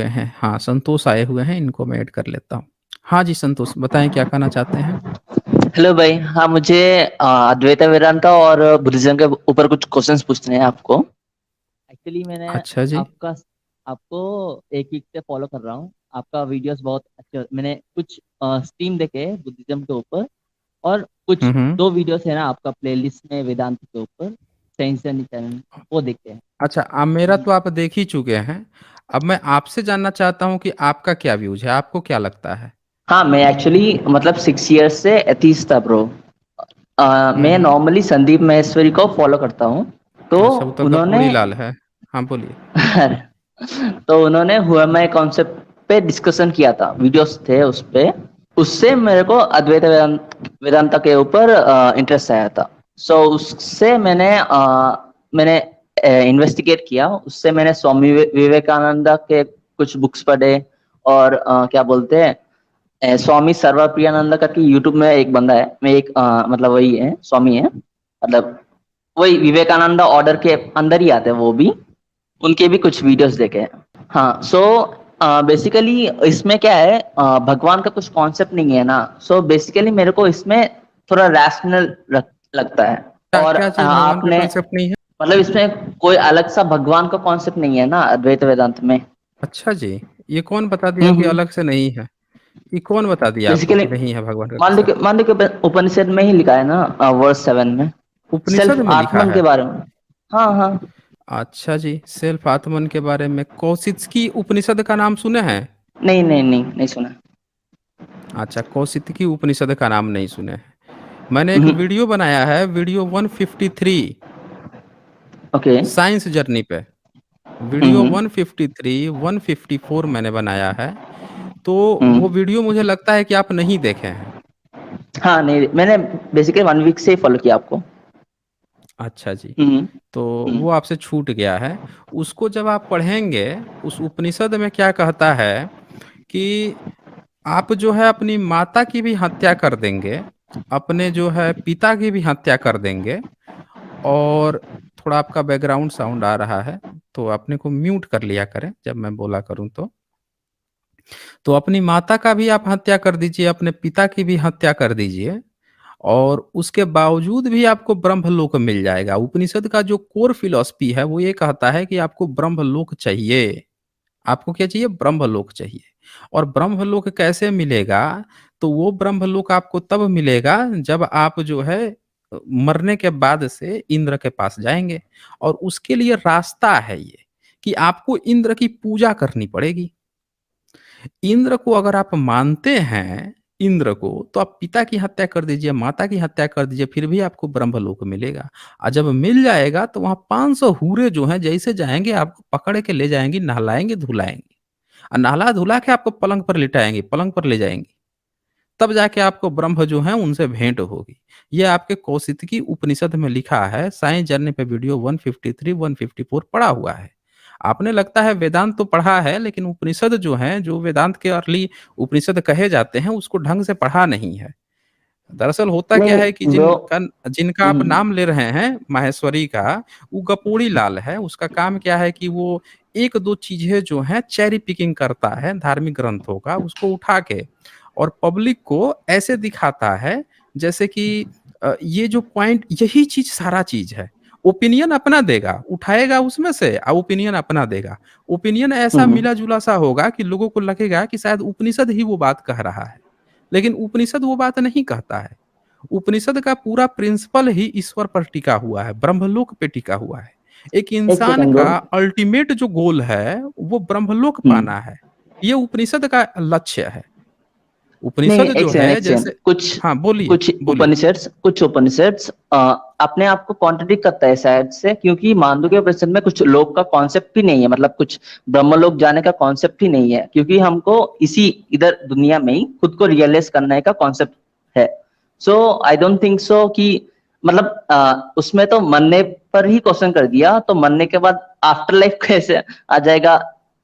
हुए हैं। हाँ, संतोष आए हुए हैं, इनको मैं ऐड कर लेता हूँ। हाँ जी, संतोष बताएँ क्या कहना चाहते हैं? हेलो भाई। हाँ, मुझे अद्वैत वेदांता और बुद्धिज्म के ऊपर कुछ क्वेश्चंस पूछने हैं आपको। एक्चुअली मैंने अच्छा जी। आपका आपको एक वीक से फॉलो कर रहा हूँ। आपका वीडियोस बहुत अच्छे, मैंने कुछ स्ट्रीम देखे बुद्धिज्म के ऊपर, और कुछ हुँ। 2 वीडियोस है ना आपका प्लेलिस्ट में वेदांत के ऊपर, साइंस चैनल, वो देखते हैं। अच्छा, अब मेरा तो आप देख ही चुके हैं। अब मैं आपसे जानना चाहता हूँ कि आपका क्या व्यूज़ है? आपको क्या लगता है? हाँ, मैं एक्चुअली मतलब 6 इयर्स से एथीस्ट था ब्रो। मैं हुँ। नॉर्मली संदीप महेश्वरी को फॉलो करता हूँ। तो अच्छा, वो तो उन्होंने गपोड़ी लाल है। हाँ, बोलिए। तो उन्होंने हुआ मैं कॉन्सेप्ट पे डिस्कशन किया था, वीडियोस थे उस पे। उससे मेरे को अद्वैत वेदांता के ऊपर इंटरेस्ट आया था। सो उससे मैंने इन्वेस्टिगेट किया। उससे मैंने स्वामी विवेकानंद के कुछ बुक्स पढ़े, और क्या बोलते हैं, स्वामी सर्वप्रियानंद करके यूट्यूब में एक बंदा है, मैं एक मतलब वही है, स्वामी है, मतलब वही विवेकानंद ऑर्डर के अंदर ही आते हैं वो भी। उनके भी कुछ वीडियोस देखे हैं। हाँ, सो बेसिकली इसमें क्या है, भगवान का कुछ कॉन्सेप्ट नहीं है ना। सो बेसिकली मेरे को इसमें थोड़ा रैशनल लगता है। क्या और क्या चीज़ भगवान का आपने कॉन्सेप्ट नहीं है? मतलब इसमें कोई अलग सा भगवान का कॉन्सेप्ट नहीं है ना अद्वैत वेदांत में। अच्छा जी, ये कौन बता दिया कि हम्म। अलग से नहीं है? ये कौन बता दिया आपको बेसिकली कि नहीं है भगवान का कॉन्सेप्ट? मांडू के उपनिषद में ही लिखा है ना, वर्स 7 में, उपनिषद सेल्फ में लिखा आत्मन है? के बारे में। हाँ हाँ। अच्छा जी, सेल्फ आत्मन के बारे में कौशिकी उपनिषद का नाम सुने हैं? नहीं नहीं नहीं, नहीं सुना। अच्छा, कौशिकी उपनिषद का नाम नहीं सुने हैं। मैंने एक हम्म। वीडियो बनाया है, वीडियो 153 ओके। साइंस जर्नी पे। वीडियो हम्म 153, 154 मैंने बनाया है। तो वो हम्म। वीडियो मुझे लगता है कि आप नहीं देखे हैं। हाँ नहीं, मैंने बेसिकली 1 वीक से ही फॉलो किया आपको। अच्छा जी। हम्म तो हम्म। वो आपसे छूट गया है। उसको जब आप पढ़ेंगे, उस उपनिषद में क्या कहता है कि आप जो है अपनी माता की भी हत्या कर देंगे, अपने जो है पिता की भी हत्या कर देंगे, और थोड़ा आपका बैकग्राउंड साउंड आ रहा है, तो अपने को म्यूट कर लिया करें जब मैं बोला करूं तो अपनी माता का भी आप हत्या कर दीजिए, अपने पिता की भी हत्या कर दीजिए, और उसके बावजूद भी आपको ब्रह्मलोक मिल जाएगा। उपनिषद का जो कोर फिलॉसफी है वो ये कहता है कि आपको ब्रह्मलोक चाहिए। आपको क्या चाहिए? ब्रह्मलोक चाहिए। और ब्रह्मलोक कैसे मिलेगा? तो वो ब्रह्मलोक आपको तब मिलेगा जब आप जो है मरने के बाद से इंद्र के पास जाएँगे। और उसके लिए रास्ता है ये, कि आपको इंद्र की पूजा करनी पड़ेगी। इंद्र को अगर आप मानते हैं, इंद्र को, तो आप पिता की हत्या कर दीजिए, माता की हत्या कर दीजिए, फिर भी आपको ब्रह्मलोक मिलेगा। और जब मिल जाएगा तो वहाँ 500 हूरें जो हैं जैसे जाएँगे आपको पकड़ के ले जाएँगी, नहलाएँगे, धुलाएँगे। और नहला-धुला के आपको पलंग पर लिटाएँगी, पलंग पर ले जाएँगी। तब जाके आपको ब्रह्म जो हैं उनसे भेंट होगी। ये आपके कौशिकी उपनिषद में लिखा है, साइंस जर्नी पे वीडियो 153, 154 पड़ा हुआ है। आपने लगता है वेदांत तो पढ़ा है, लेकिन उपनिषद जो हैं, जो वेदांत के अर्ली उपनिषद कहे जाते हैं, उसको ढंग से पढ़ा नहीं है। दरअसल होता क्या नहीं है कि ब्रो। जिनका आप नाम ले रहे हैं माहेश्वरी का, वो गपोड़ी लाल है। उसका काम क्या है कि वो 1-2 चीज़ें जो हैं चेरी पिकिंग करता है धार्मिक ग्रंथों का, उसको उठा के और पब्लिक को ऐसे दिखाता है जैसे कि ये जो पॉइंट यही चीज़ सारा चीज़ है। ओपिनियन अपना देगा, उठाएगा उसमें से ओपिनियन अपना देगा। ओपिनियन ऐसा हम्म। मिला-जुला सा होगा कि लोगों को लगेगा कि शायद उपनिषद ही वो बात कह रहा है। लेकिन उपनिषद वो बात नहीं कहता है। उपनिषद का पूरा प्रिंसिपल ही ईश्वर पर टिका हुआ है, ब्रह्मलोक पे टिका हुआ है। एक एक इंसान सेकंड ब्रो। का अल्टीमेट जो गोल है, वो ब्रह्मलोक पाना है। ये उपनिषद का लक्ष्य है। नहीं, उपनिषद एक जो सेकंड है एक सेकंड, जैसे कुछ हाँ, बोलिए, कुछ बोलिए। उपनिषद्स कुछ उपनिषद्स अपने आप को कॉन्ट्रडिक्ट करता है शायद से, क्योंकि मांडुक्य उपनिषद में कुछ लोक का कॉन्सेप्ट ही नहीं है, मतलब कुछ ब्रह्मलोक जाने का कॉन्सेप्ट ही नहीं है, क्योंकि हमको इसी इधर दुनिया में ही खुद को रियलाइज करने का कॉन्सेप्ट है। सो आई डोंट थिंक सो कि मतलब उसमें तो मरने पर ही क्वेश्चन कर दिया, तो मरने के बाद आफ्टर लाइफ कैसे आ जाएगा?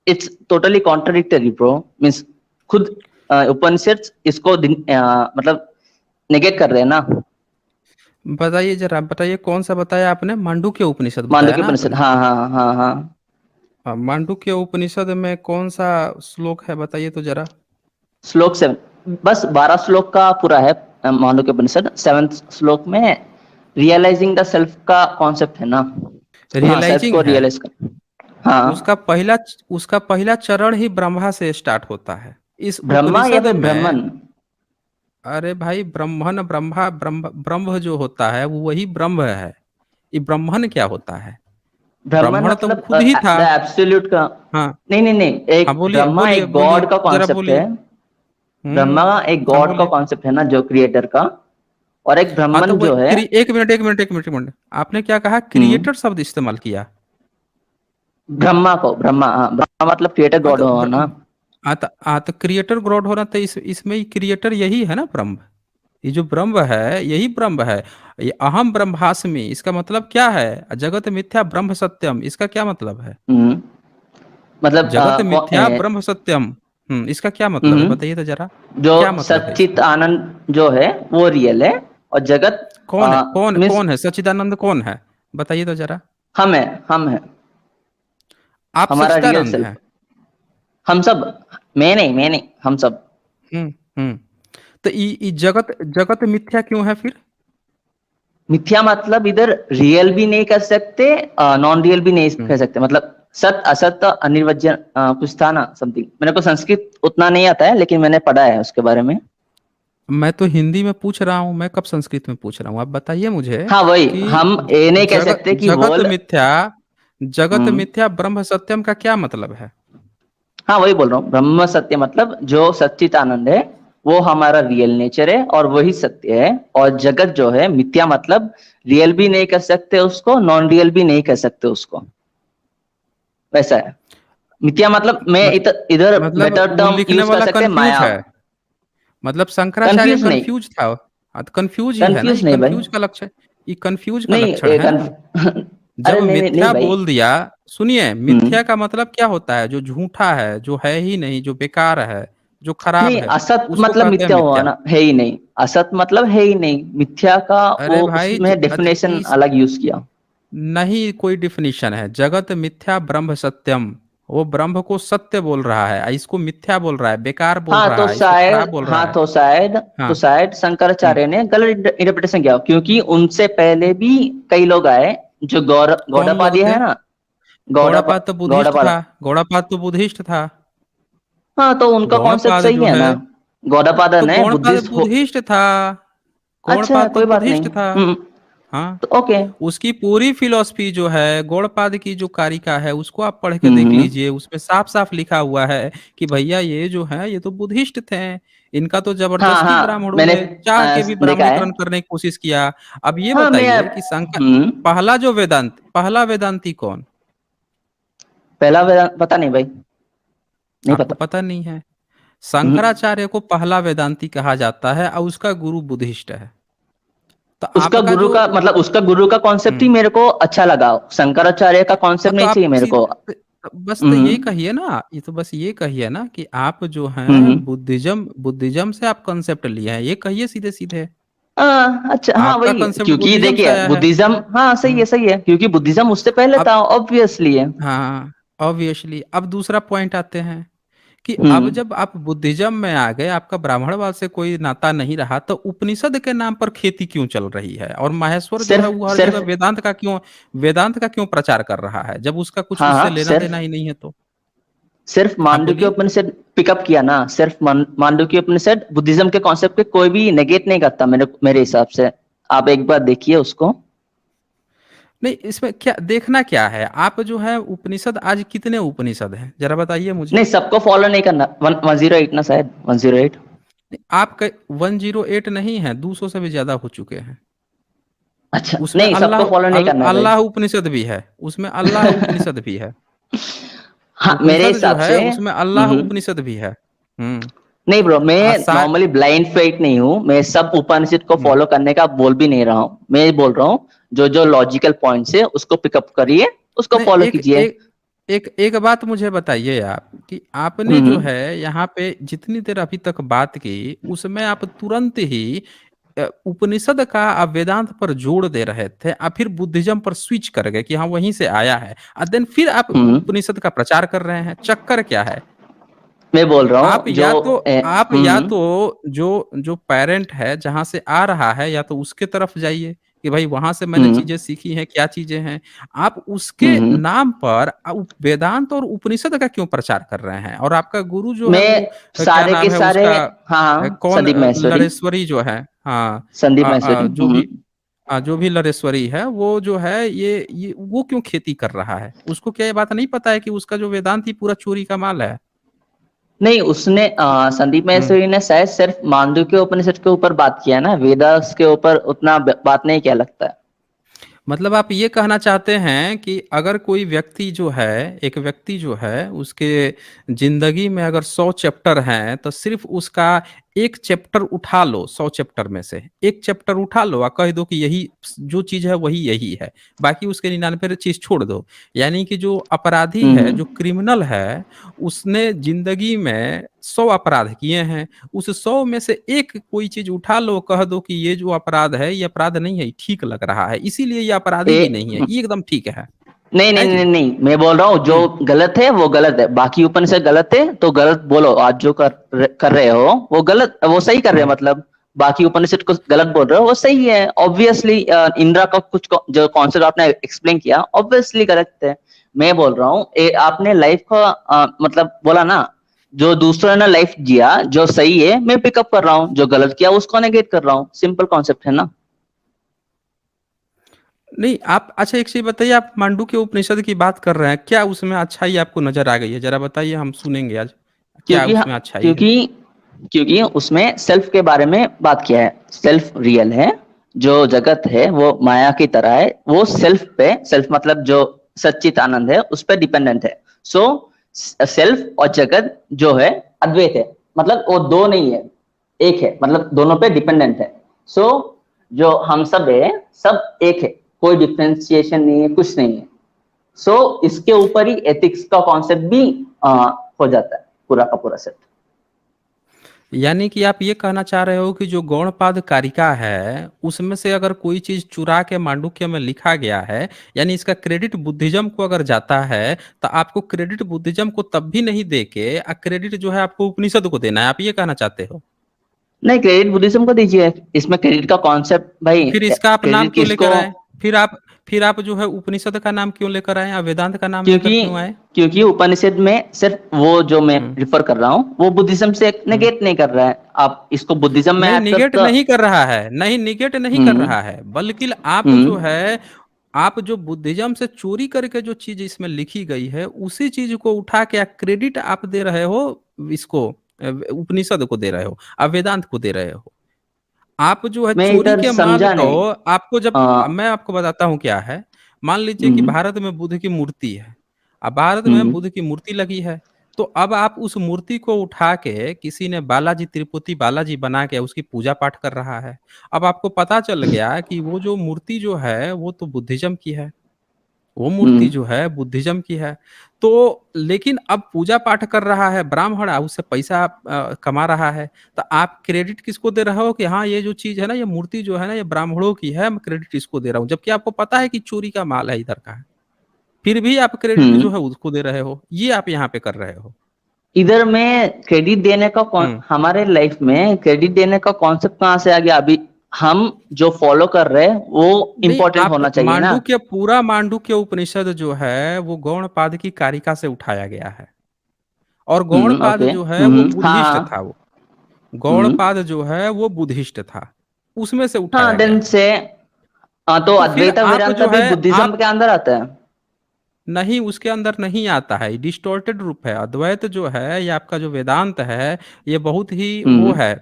It's totally contradictory bro. Means खुद उपनिषद इसको मतलब नेगेट कर रहे हैं ना। बताइए ज़रा, बताइए कौन-सा बताया आपने? मांडुक्य उपनिषद बताया मांडुक्य ना उपनिषद, आपने? हाँ हाँ हाँ हाँ। मांडुक्य उपनिषद में कौन सा श्लोक है बताइए तो जरा। श्लोक 7, बस 12 श्लोक का पूरा है मांडुक्य उपनिषद। 7th श्लोक में रियलाइजिंग द सेल्फ का कॉन्सेप्ट है ना। हाँ, सेल्फ रियलाइजिंग को है। रियलाइज कर। हाँ, उसका पहला उसका पहला चरण ही ब्रह्मा से स्टार्ट होता है इस ब्रह्मा या उपनिषद फिर में। ब्रह्मन। अरे भाई, ब्रह्मन ब्रह्मा ब्रह्म ब्रह्म जो होता है वो वही ब्रह्म है। ये ब्रह्मन क्या होता है? ब्रह्मन ब्राह्मण तो मतलब खुद ही था। द एब्सोल्यूट का। हाँ। नहीं नहीं नहीं, हाँ, एक बोलिए ब्रह्मा बोलिए एक बोलिए, गॉड का जरा कॉन्सेप्ट बोलिए। है। ब्रह्मा एक हाँ, गॉड का बोलिए। कॉन्सेप्ट है ना, जो क्रिएटर का। और एक हाँ, तो ब्रह्मन वो जो है, एक मिनट एक मिनट एक मिनट एक मिनट, आपने क्या कहा? हम्म, क्रिएटर शब्द इस्तेमाल किया। ब्रह्मा को, ब्रह्मा, हाँ, ब्रह्मा मतलब क्रिएटर हाँ गॉड तो हो ना। तो क्रिएटर गॉड होना, तो इसमें ही क्रिएटर यही है ना, ब्रह्म। ये जो ब्रह्म है यही ब्रह्म है। ये अहम ब्रह्मास्मि, इसका मतलब क्या है? जगत मिथ्या ब्रह्म सत्यम, इसका क्या मतलब है? हम्म, मतलब जगत मिथ्या ब्रह्म सत्यम। इसका क्या मतलब है बताइए तो जरा। जो क्या मतलब है सच्चित इसका? आनंद जो है वो रियल है। और जगत कौन है? कौन मीन्स कौन है सच्चिदानंद? कौन है बताइए तो जरा। हम है, हम है, आप हमारा रियल सच्चिदानंद सेल्फ। हैं? हम सब, मैं नहीं, हम सब। हम्म हम्म। तो ई जगत जगत मिथ्या क्यों है फिर? मिथ्या मतलब इधर रियल भी नहीं कर सकते, नॉन रियल भी नहीं हम्म। कह सकते, मतलब सत असत अनिर्वचन, कुछ था ना समथिंग। मेरे को संस्कृत उतना नहीं आता है, लेकिन मैंने पढ़ा है उसके बारे में। मैं तो हिंदी में पूछ रहा हूँ, मैं कब संस्कृत में पूछ रहा हूँ? आप बताइए मुझे हाँ वही, कि हम ये नहीं कह जगत सकते कि जगत वर्ल्ड। मिथ्या जगत हम्म, मिथ्या ब्रह्म सत्यम का क्या मतलब है? हाँ वही बोल रहा हूँ, ब्रह्म सत्य मतलब जो सच्चित आनंद है वो हमारा रियल नेचर है और वही सत्य है। और जगत जो है मिथ्या मतलब रियल भी नहीं कर सकते उसको, नॉन रियल भी नहीं कर सकते उसको, वैसा है। मिथ्या मतलब मैं मत, इधर मतलब बेटर वो टर्म लिखने यूज कर वाला सकते हैं, कंफ्यूज माया। है। मतलब शंकराचार्य कंफ्यूज नहीं, कंफ्यूज था। हाँ, तो कंफ्यूज ही है ना, ये कंफ्यूज नहीं भाई, कंफ्यूज का लक्षण। ये कंफ्यूज का नहीं लक्षण है ना। अरे जब नहीं नहीं नहीं मिथ्या भाई। बोल दिया, सुनिए, हम्म, मिथ्या का मतलब क्या होता है? जो झूठा है, जो है ही नहीं, जो बेकार है, जो खराब नहीं, है, असत उसको मतलब कहते हैं मिथ्या हुआ मिथ्या। ना, है ही नहीं, असत मतलब है ही नहीं, मिथ्या का अरे वो भाई, उसमें डेफिनेशन इस अलग यूज किया। नहीं कोई डिफिनीशन है। जगत मिथ्या ब्रह्म सत्यम, वो ब्रह्म को सत्य बोल रहा है, इसको मिथ्या बोल रहा है, बेकार बोल हाँ तो रहा है, इसको खराब शायद, बोल रहा हाँ है। तो शायद, तो हाँ। शायद हम्म। शंकराचार्य ने गलत इंटरप्रिटेशन किया, क्योंकि उनसे पहले भी कई लोग आए, जो कौन लोग गौड़पादी थे? है ना। गौड़पाद तो बुद्धिस्ट गौड़पाद। था। गौड़पाद तो बुद्धिस्ट था। हाँ तो उनका कॉन्सेप्ट गौड़पाद सही जो है है, ना। गौड़पाद तो ने गौड़पाद बुद्धिस्ट हो। बुद्धिस्ट था। अच्छा गौड़पाद तो कोई बात नहीं। बुद्धिस्ट था। हाँ। तो ओके। उसकी पूरी फिलॉसफी जो है, गौड़पाद की जो कारिका है, उसको आप पढ़ के देख हम्म, लीजिए। उसमें साफ साफ लिखा हुआ है कि भैया ये जो है ये तो बुद्धिस्ट थे। इनका तो हाँ जबरदस्ती हाँ ब्राह्मणों मैंने ने चाह के भी देखा है। ब्राह्मणीकरण करने की कोशिश किया। अब ये हाँ मैं, बताइए कि शंकर, पहला जो वेदांत, पहला वेदांती कौन? पहला वेदांत पता नहीं भाई, नहीं आपको पता। पता नहीं है? हम्म, शंकराचार्य को पहला वेदांती कहा जाता है और उसका गुरु बुद्धिस्ट है। तो उसका आपका गुरु जो का मतलब, उसका गुरु का कॉन्सेप्ट ही हम्म मेरे को अच्छा लगा, शंकराचार्य का हाँ, कॉन्सेप्ट तो नहीं आप चाहिए मेरे को। सीधे बस तो ये हम्म, कहिए ना, ये तो बस ये कहिए ना कि आप जो हम्म, हैं बुद्धिज्म बुद्धिज्म से आप कंसेप्ट लिए हैं, ये कहिए सीधे सीधे। अच्छा हाँ आपका वही, कंसेप्ट क्योंकि बुद्धिज्म से देखिए आया है। बुद्धिज्म, हाँ हम्म सही है, क्योंकि बुद्धिज्म उससे पहले अब था ऑब्वियसली है। हाँ, ऑब्वियसली। अब दूसरा पॉइंट आते हैं कि अब हम्म, जब आप बुद्धिज्म में आ गए, आपका ब्राह्मणवाद से कोई नाता नहीं रहा, तो उपनिषद के नाम पर खेती क्यों चल रही है? और माहेश्वर जो है सिर्फ वो हर जगह सिर्फ वेदांत का क्यों प्रचार कर रहा है, जब उसका कुछ हाँ उससे हाँ, लेना देना ही नहीं है तो? सिर्फ हाँ, मांडुक्य बोलिए। उपनिषद पिकअप किया ना, सिर्फ मांडुक्य उपनिषद बुद्धिज्म के कॉन्सेप्ट के कोई भी नेगेट नहीं करता मेरे हिसाब से। आप एक बार देखिए उसको। नहीं, इसमें क्या देखना क्या है? आप जो है उपनिषद, आज कितने उपनिषद हैं जरा बताइए मुझे। नहीं, सबको फॉलो नहीं करना, 108 ना, शायद 108। नहीं, आपका 108 नहीं है, 200 से भी ज्यादा हो चुके हैं। अच्छा उसमें नहीं, सबको फॉलो नहीं करना है भाई। अल्लाह उपनिषद भी है। उसमें अल्लाह उपनिषद भी है। हाँ मेरे उपनिषद जो हिसाब है से, उसमें अल्लाह उपनिषद भी है। नहीं ब्रो, मैं आसा नॉर्मली ब्लाइंड फेट नहीं हूँ, मैं सब उपनिषद को हम्म, फॉलो करने का बोल भी नहीं रहा हूँ। मैं बोल रहा हूँ जो जो लॉजिकल पॉइंट्स है उसको पिकअप करिए, उसको नहीं, फॉलो एक कीजिए। एक एक बात मुझे बताइए आप कि आपने जो हम्म, है यहाँ पे जितनी देर अभी तक बात की, उसमें आप तुरंत ही उपनिषद का आप वेदांत पर जोड़ दे रहे थे, आप फिर बुद्धिज्म पर स्विच कर गए कि हाँ वहीं से आया है, और देन फिर आप हम्म उपनिषद का प्रचार कर रहे हैं। चक्कर क्या है? मैं बोल रहा आप हूँ जो या तो आप या हम्म तो जो जो पेरेंट है जहां से आ रहा है, या तो उसके तरफ जाइए कि भाई वहां से मैंने हम्म चीजें सीखी हैं, क्या चीजें हैं। आप उसके हम्म नाम पर वेदांत और उपनिषद का क्यों प्रचार कर रहे हैं? और आपका गुरु जो है वो मैं क्या सारे के नाम है सारे, उसका? हाँ, कौन? संदीप माहेश्वरी। लरेश्वरी जो है, हाँ। संदीप माहेश्वरी। जो भी लरेश्वरी है वो जो है, ये वो क्यों खेती कर रहा है? उसको क्या ये बात नहीं पता है कि उसका जो वेदांत ही पूरा चोरी का माल है? नहीं, उसने संदीप हम्म। माहेश्वरी ने शायद सिर्फ मांडुक्य उपनिषद के ऊपर बात किया ना, वेदास के ऊपर उतना बात नहीं किया लगता है। मतलब आप ये कहना चाहते हैं कि अगर कोई व्यक्ति जो है, एक व्यक्ति जो है, उसके जिंदगी में अगर 100 चैप्टर हैं, तो सिर्फ उसका एक चैप्टर उठा लो, 100 चैप्टर में से एक चैप्टर उठा लो और कह दो कि यही जो चीज है वही यही है, बाकी उसके 99 चीज छोड़ दो। यानी कि जो अपराधी है, जो हम्म। क्रिमिनल है, उसने जिंदगी में 100 अपराध किए हैं, उस 100 में से एक कोई चीज उठा लो, कह दो कि ये जो अपराध है ये अपराध नहीं है, ये ठीक लग रहा है, इसीलिए ये अपराधी भी नहीं है, ए, ये एकदम ठीक नहीं नहीं है नहीं जी। नहीं, मैं बोल रहा हूँ जो हम्म। गलत है वो गलत है, बाकी उपनिषद गलत है तो गलत बोलो। आज जो कर रहे हो वो गलत, वो सही कर रहे हो हम्म। मतलब। बाकी उपनिषद को गलत बोल रहे हो वो सही है ऑब्वियसली। इंदिरा का कुछ जो कॉन्सेप्ट आपने एक्सप्लेन किया ऑब्वियसली गलत है। मैं बोल रहा हूँ आपने लाइफ का मतलब बोला ना, जो दूसरों ने लाइफ जिया जो सही है मैं पिकअप कर रहा हूँ, जो गलत किया उसको नेगेट कर रहा हूँ, सिंपल कॉन्सेप्ट है ना। नहीं, आप अच्छा एक चीज बताइए, आप मांडू के उपनिषद की बात कर रहे हैं, क्या उसमें अच्छाई आपको नजर आ गई है? जरा बताइए, हम सुनेंगे आज। क्या क्योंकि उसमें अच्छाई है? क्योंकि क्योंकि उसमें सेल्फ के बारे में बात किया है। सेल्फ रियल है, जो जगत है वो माया की तरह है, वो सेल्फ पे, सेल्फ मतलब जो सच्चित आनंद है उस पर डिपेंडेंट है। सो सेल्फ और जगत जो है अद्वैत है, मतलब वो दो नहीं है, एक है, मतलब दोनों पे डिपेंडेंट है। सो जो हम सब है सब एक है, कोई डिफ्रेंसिएशन नहीं है, कुछ नहीं है। इसके ऊपर ही एथिक्स का कॉन्सेप्ट भी हो जाता है, पूरा का पूरा सेट। यानी कि आप ये कहना चाह रहे हो कि जो गौड़पाद कारिका है उसमें से अगर कोई चीज चुरा के मांडुक्य में लिखा गया है, यानी इसका क्रेडिट बुद्धिज्म को अगर जाता है, तो आपको क्रेडिट बुद्धिज्म को तब भी नहीं दे के क्रेडिट जो है आपको उपनिषद को देना है, आप ये कहना चाहते हो? नहीं, क्रेडिट बुद्धिज्म को दीजिए, इसमें क्रेडिट का कॉन्सेप्ट भाई, फिर इसका आप नाम क्रेडिट क्यों किसको? लेकर आए? फिर आप जो है उपनिषद का नाम क्यों लेकर आए, या वेदांत का नाम लेकर क्योंकि क्यों आए? क्योंकि उपनिषद में सिर्फ वो जो मैं हम्म। रिफर कर रहा हूँ वो बुद्धिज्म से हम्म। नेगेट नहीं कर रहा है, आप इसको बुद्धिज्म में नहीं ऐड निगेट करता। नहीं कर रहा है, नहीं निगेट नहीं कर हम्म रहा है, बल्कि आप जो हम्म है, आप जो बुद्धिज्म से चोरी करके जो चीज इसमें लिखी गई है उसी चीज को उठा के क्रेडिट आप दे रहे हो, इसको उपनिषद को दे रहे हो, आप वेदांत को दे रहे हो। आप जो है मैं चोरी इधर के माल समझा को, नहीं। आपको जब आ, मैं आपको बताता हूँ क्या है। मान लीजिए कि हम्म भारत में बुद्ध की मूर्ति है, अब भारत में हम्म बुद्ध की मूर्ति लगी है, तो अब आप उस मूर्ति को उठा के किसी ने बालाजी तिरुपति बालाजी बना के उसकी पूजा पाठ कर रहा है। अब आपको पता चल गया कि वो जो मूर्ति जो है वो तो बुद्धिज्म की है, वो मूर्ति हम्म जो है बुद्धिज्म की है। तो लेकिन अब पूजा पाठ कर रहा है ब्राह्मण, उससे पैसा कमा रहा है, तो आप क्रेडिट किसको दे रहे हो कि हाँ ये जो चीज है ना, ये मूर्ति जो है ना, ये ब्राह्मणों की है, मैं क्रेडिट इसको दे रहा हूँ, जबकि आपको पता है कि चोरी का माल है इधर का है, फिर भी आप क्रेडिट हम्म जो है उसको दे रहे हो, ये आप यहाँ पे कर रहे हो। इधर में क्रेडिट देने का हम्म। हमारे लाइफ में क्रेडिट देने का कॉन्सेप्ट कहाँ से आ गया? अभी हम जो फॉलो कर रहे हैं वो नहीं, इम्पोर्टेंट आप होना चाहिए ना। मांडुक्य उपनिषद जो है वो गौड़पाद की कारिका से उठाया गया है, और गौड़पाद ओके। जो है वो बुद्धिस्ट था, हाँ। वो हम्म गौड़पाद जो है वो बुद्धिस्ट था, उसमें से हाँ उठाया देन गया है। से तो तो फिर अद्वैता आप वेदांता जो भी है बुद्धिज्म आप के अंदर आता है। नहीं, उसके अंदर नहीं आता है, डिस्टॉर्टेड रूप है। अद्वैत जो है, ये आपका जो वेदांत है, ये बहुत ही वो हम्म है,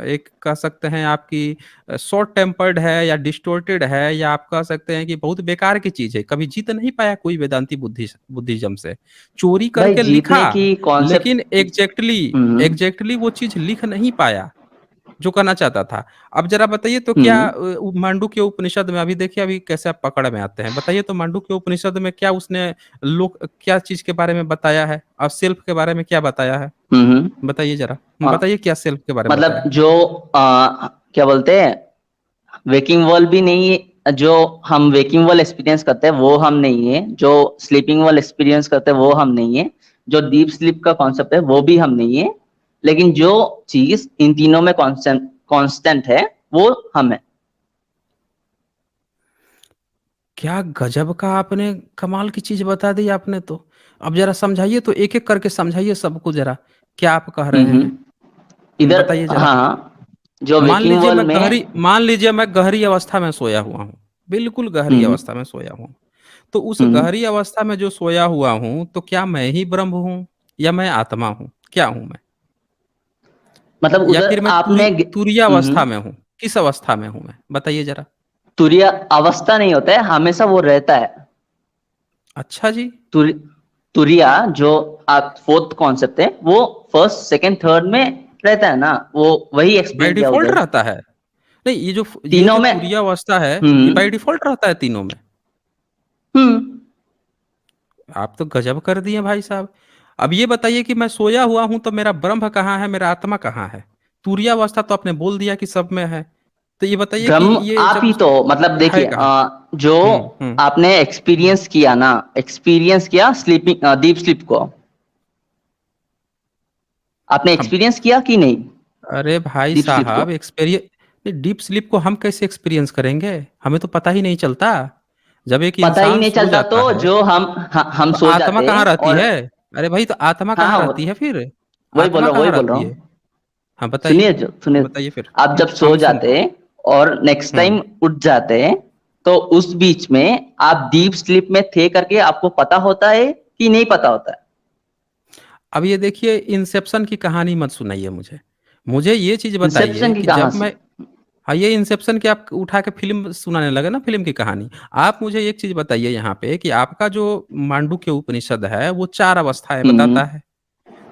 एक कह सकते हैं आपकी शॉर्ट टेम्पर्ड है या डिस्टॉर्टेड है, या आप कह सकते हैं कि बहुत बेकार की चीज है, कभी जीत नहीं पाया कोई वेदांती बुद्धिज्म से, चोरी भाई करके लिखा, जीतने की लेकिन कॉन्सेप्ट। एग्जैक्टली हम्म एग्जैक्टली वो चीज लिख नहीं पाया जो करना चाहता था। अब जरा बताइए तो क्या हम्म मांडू के उपनिषद में, अभी देखिए अभी कैसे आप पकड़ में आते हैं, बताइए तो मांडू के उपनिषद में क्या उसने लोग क्या चीज के बारे में बताया है, और सेल्फ के बारे में क्या बताया है? हम्म बताइए जरा, हाँ, बताइए क्या सेल्फ के बारे में बताया मतलब है? जो क्या बोलते हैं, वेकिंग वर्ल्ड भी नहीं है, जो हम वेकिंग वर्ल्ड एक्सपीरियंस करते हैं वो हम नहीं है, जो स्लीपिंग वर्ल्ड एक्सपीरियंस करते हैं वो हम नहीं है, जो डीप स्लीप का कॉन्सेप्ट है वो भी हम नहीं है, लेकिन जो चीज इन तीनों में कांस्टेंट कांस्टेंट है वो हम है। क्या गजब का आपने कमाल की चीज बता दी आपने तो। अब जरा समझाइए तो, एक एक करके समझाइए सबको जरा, क्या आप कह रहे हैं। इधर बताइए जरा। हाँ, जो वेकिंग वर्ल्ड में मान लीजिए मैं गहरी अवस्था में सोया हुआ हूँ, बिल्कुल गहरी हम्म अवस्था में सोया हूँ। तो उस हम्म गहरी अवस्था में जो सोया हुआ हूँ, तो क्या मैं ही ब्रह्म हूँ या मैं आत्मा हूँ, क्या हूँ मैं? मतलब या उधर फिर मैं आपने तुरीय अवस्था में हूँ? किस अवस्था में हूँ मैं, बताइए जरा। तुरीय अवस्था नहीं होता है, हमेशा वो रहता है। अच्छा जी। तुर, तुरिया जो आप फोर्थ कॉन्सेप्ट है वो फर्स्ट सेकंड थर्ड में रहता है ना, वो वही बाय एक्सप्लेन किया डिफॉल्ट उधर। रहता है? नहीं, ये तीनों जो में तुरीय अवस्था है, ये बाय हम्म डिफॉल्ट रहता है तीनों में? हम्म आप तो गजब कर दिए भाई साहब। अब ये बताइए कि मैं सोया हुआ हूं तो मेरा ब्रह्म कहाँ है, मेरा आत्मा कहाँ है? तुरीय अवस्था तो आपने बोल दिया कि सब में है। तो ये बताइए कि ब्रह्म ये आप जब ही तो, मतलब है देखिए कहाँ? जो हम्म। आपने एक्सपीरियंस किया ना, एक्सपीरियंस किया स्लीपिंग डीप स्लीप को, आपने हम एक्सपीरियंस किया कि नहीं? अरे भाई डीप स्लीप को साहब, एक्सपीरियंस डीप स्लीप को हम कैसे एक्सपीरियंस करेंगे? हमें तो पता ही नहीं चलता। जब एक पता ही इंसान नहीं सो चलता, जाता तो है, जो हम तो सो आत्मा जाते कहाँ रहती और है? अरे भाई, तो आत्मा हाँ कहाँ हाँ रहती है फिर? आत्मा वही कहाँ बोल रहा रहती है? हूँ। हाँ बताइए। सुनिए जो सुनिए, बताइए फिर। आप जब सो हम सुन रहे जाते और नेक्स्ट हैं। टाइम उठ जाते, तो उस बीच में आप डीप स्लीप में थे करके आपको पता होता है कि नहीं पता होता है? अब ये देखिए, इंसेप्शन की कहानी मत सुनाइए मुझे। मुझे ये चीज बताइए इंसेप्शन की कि कहां जब से? मैं, हाँ, ये इंसेप्शन की आप उठा के फिल्म सुनाने लगे ना, फिल्म की कहानी। आप मुझे एक चीज बताइए यहाँ पे कि आपका जो मांडुक्य उपनिषद है वो 4 अवस्थाएं हम्म बताता है।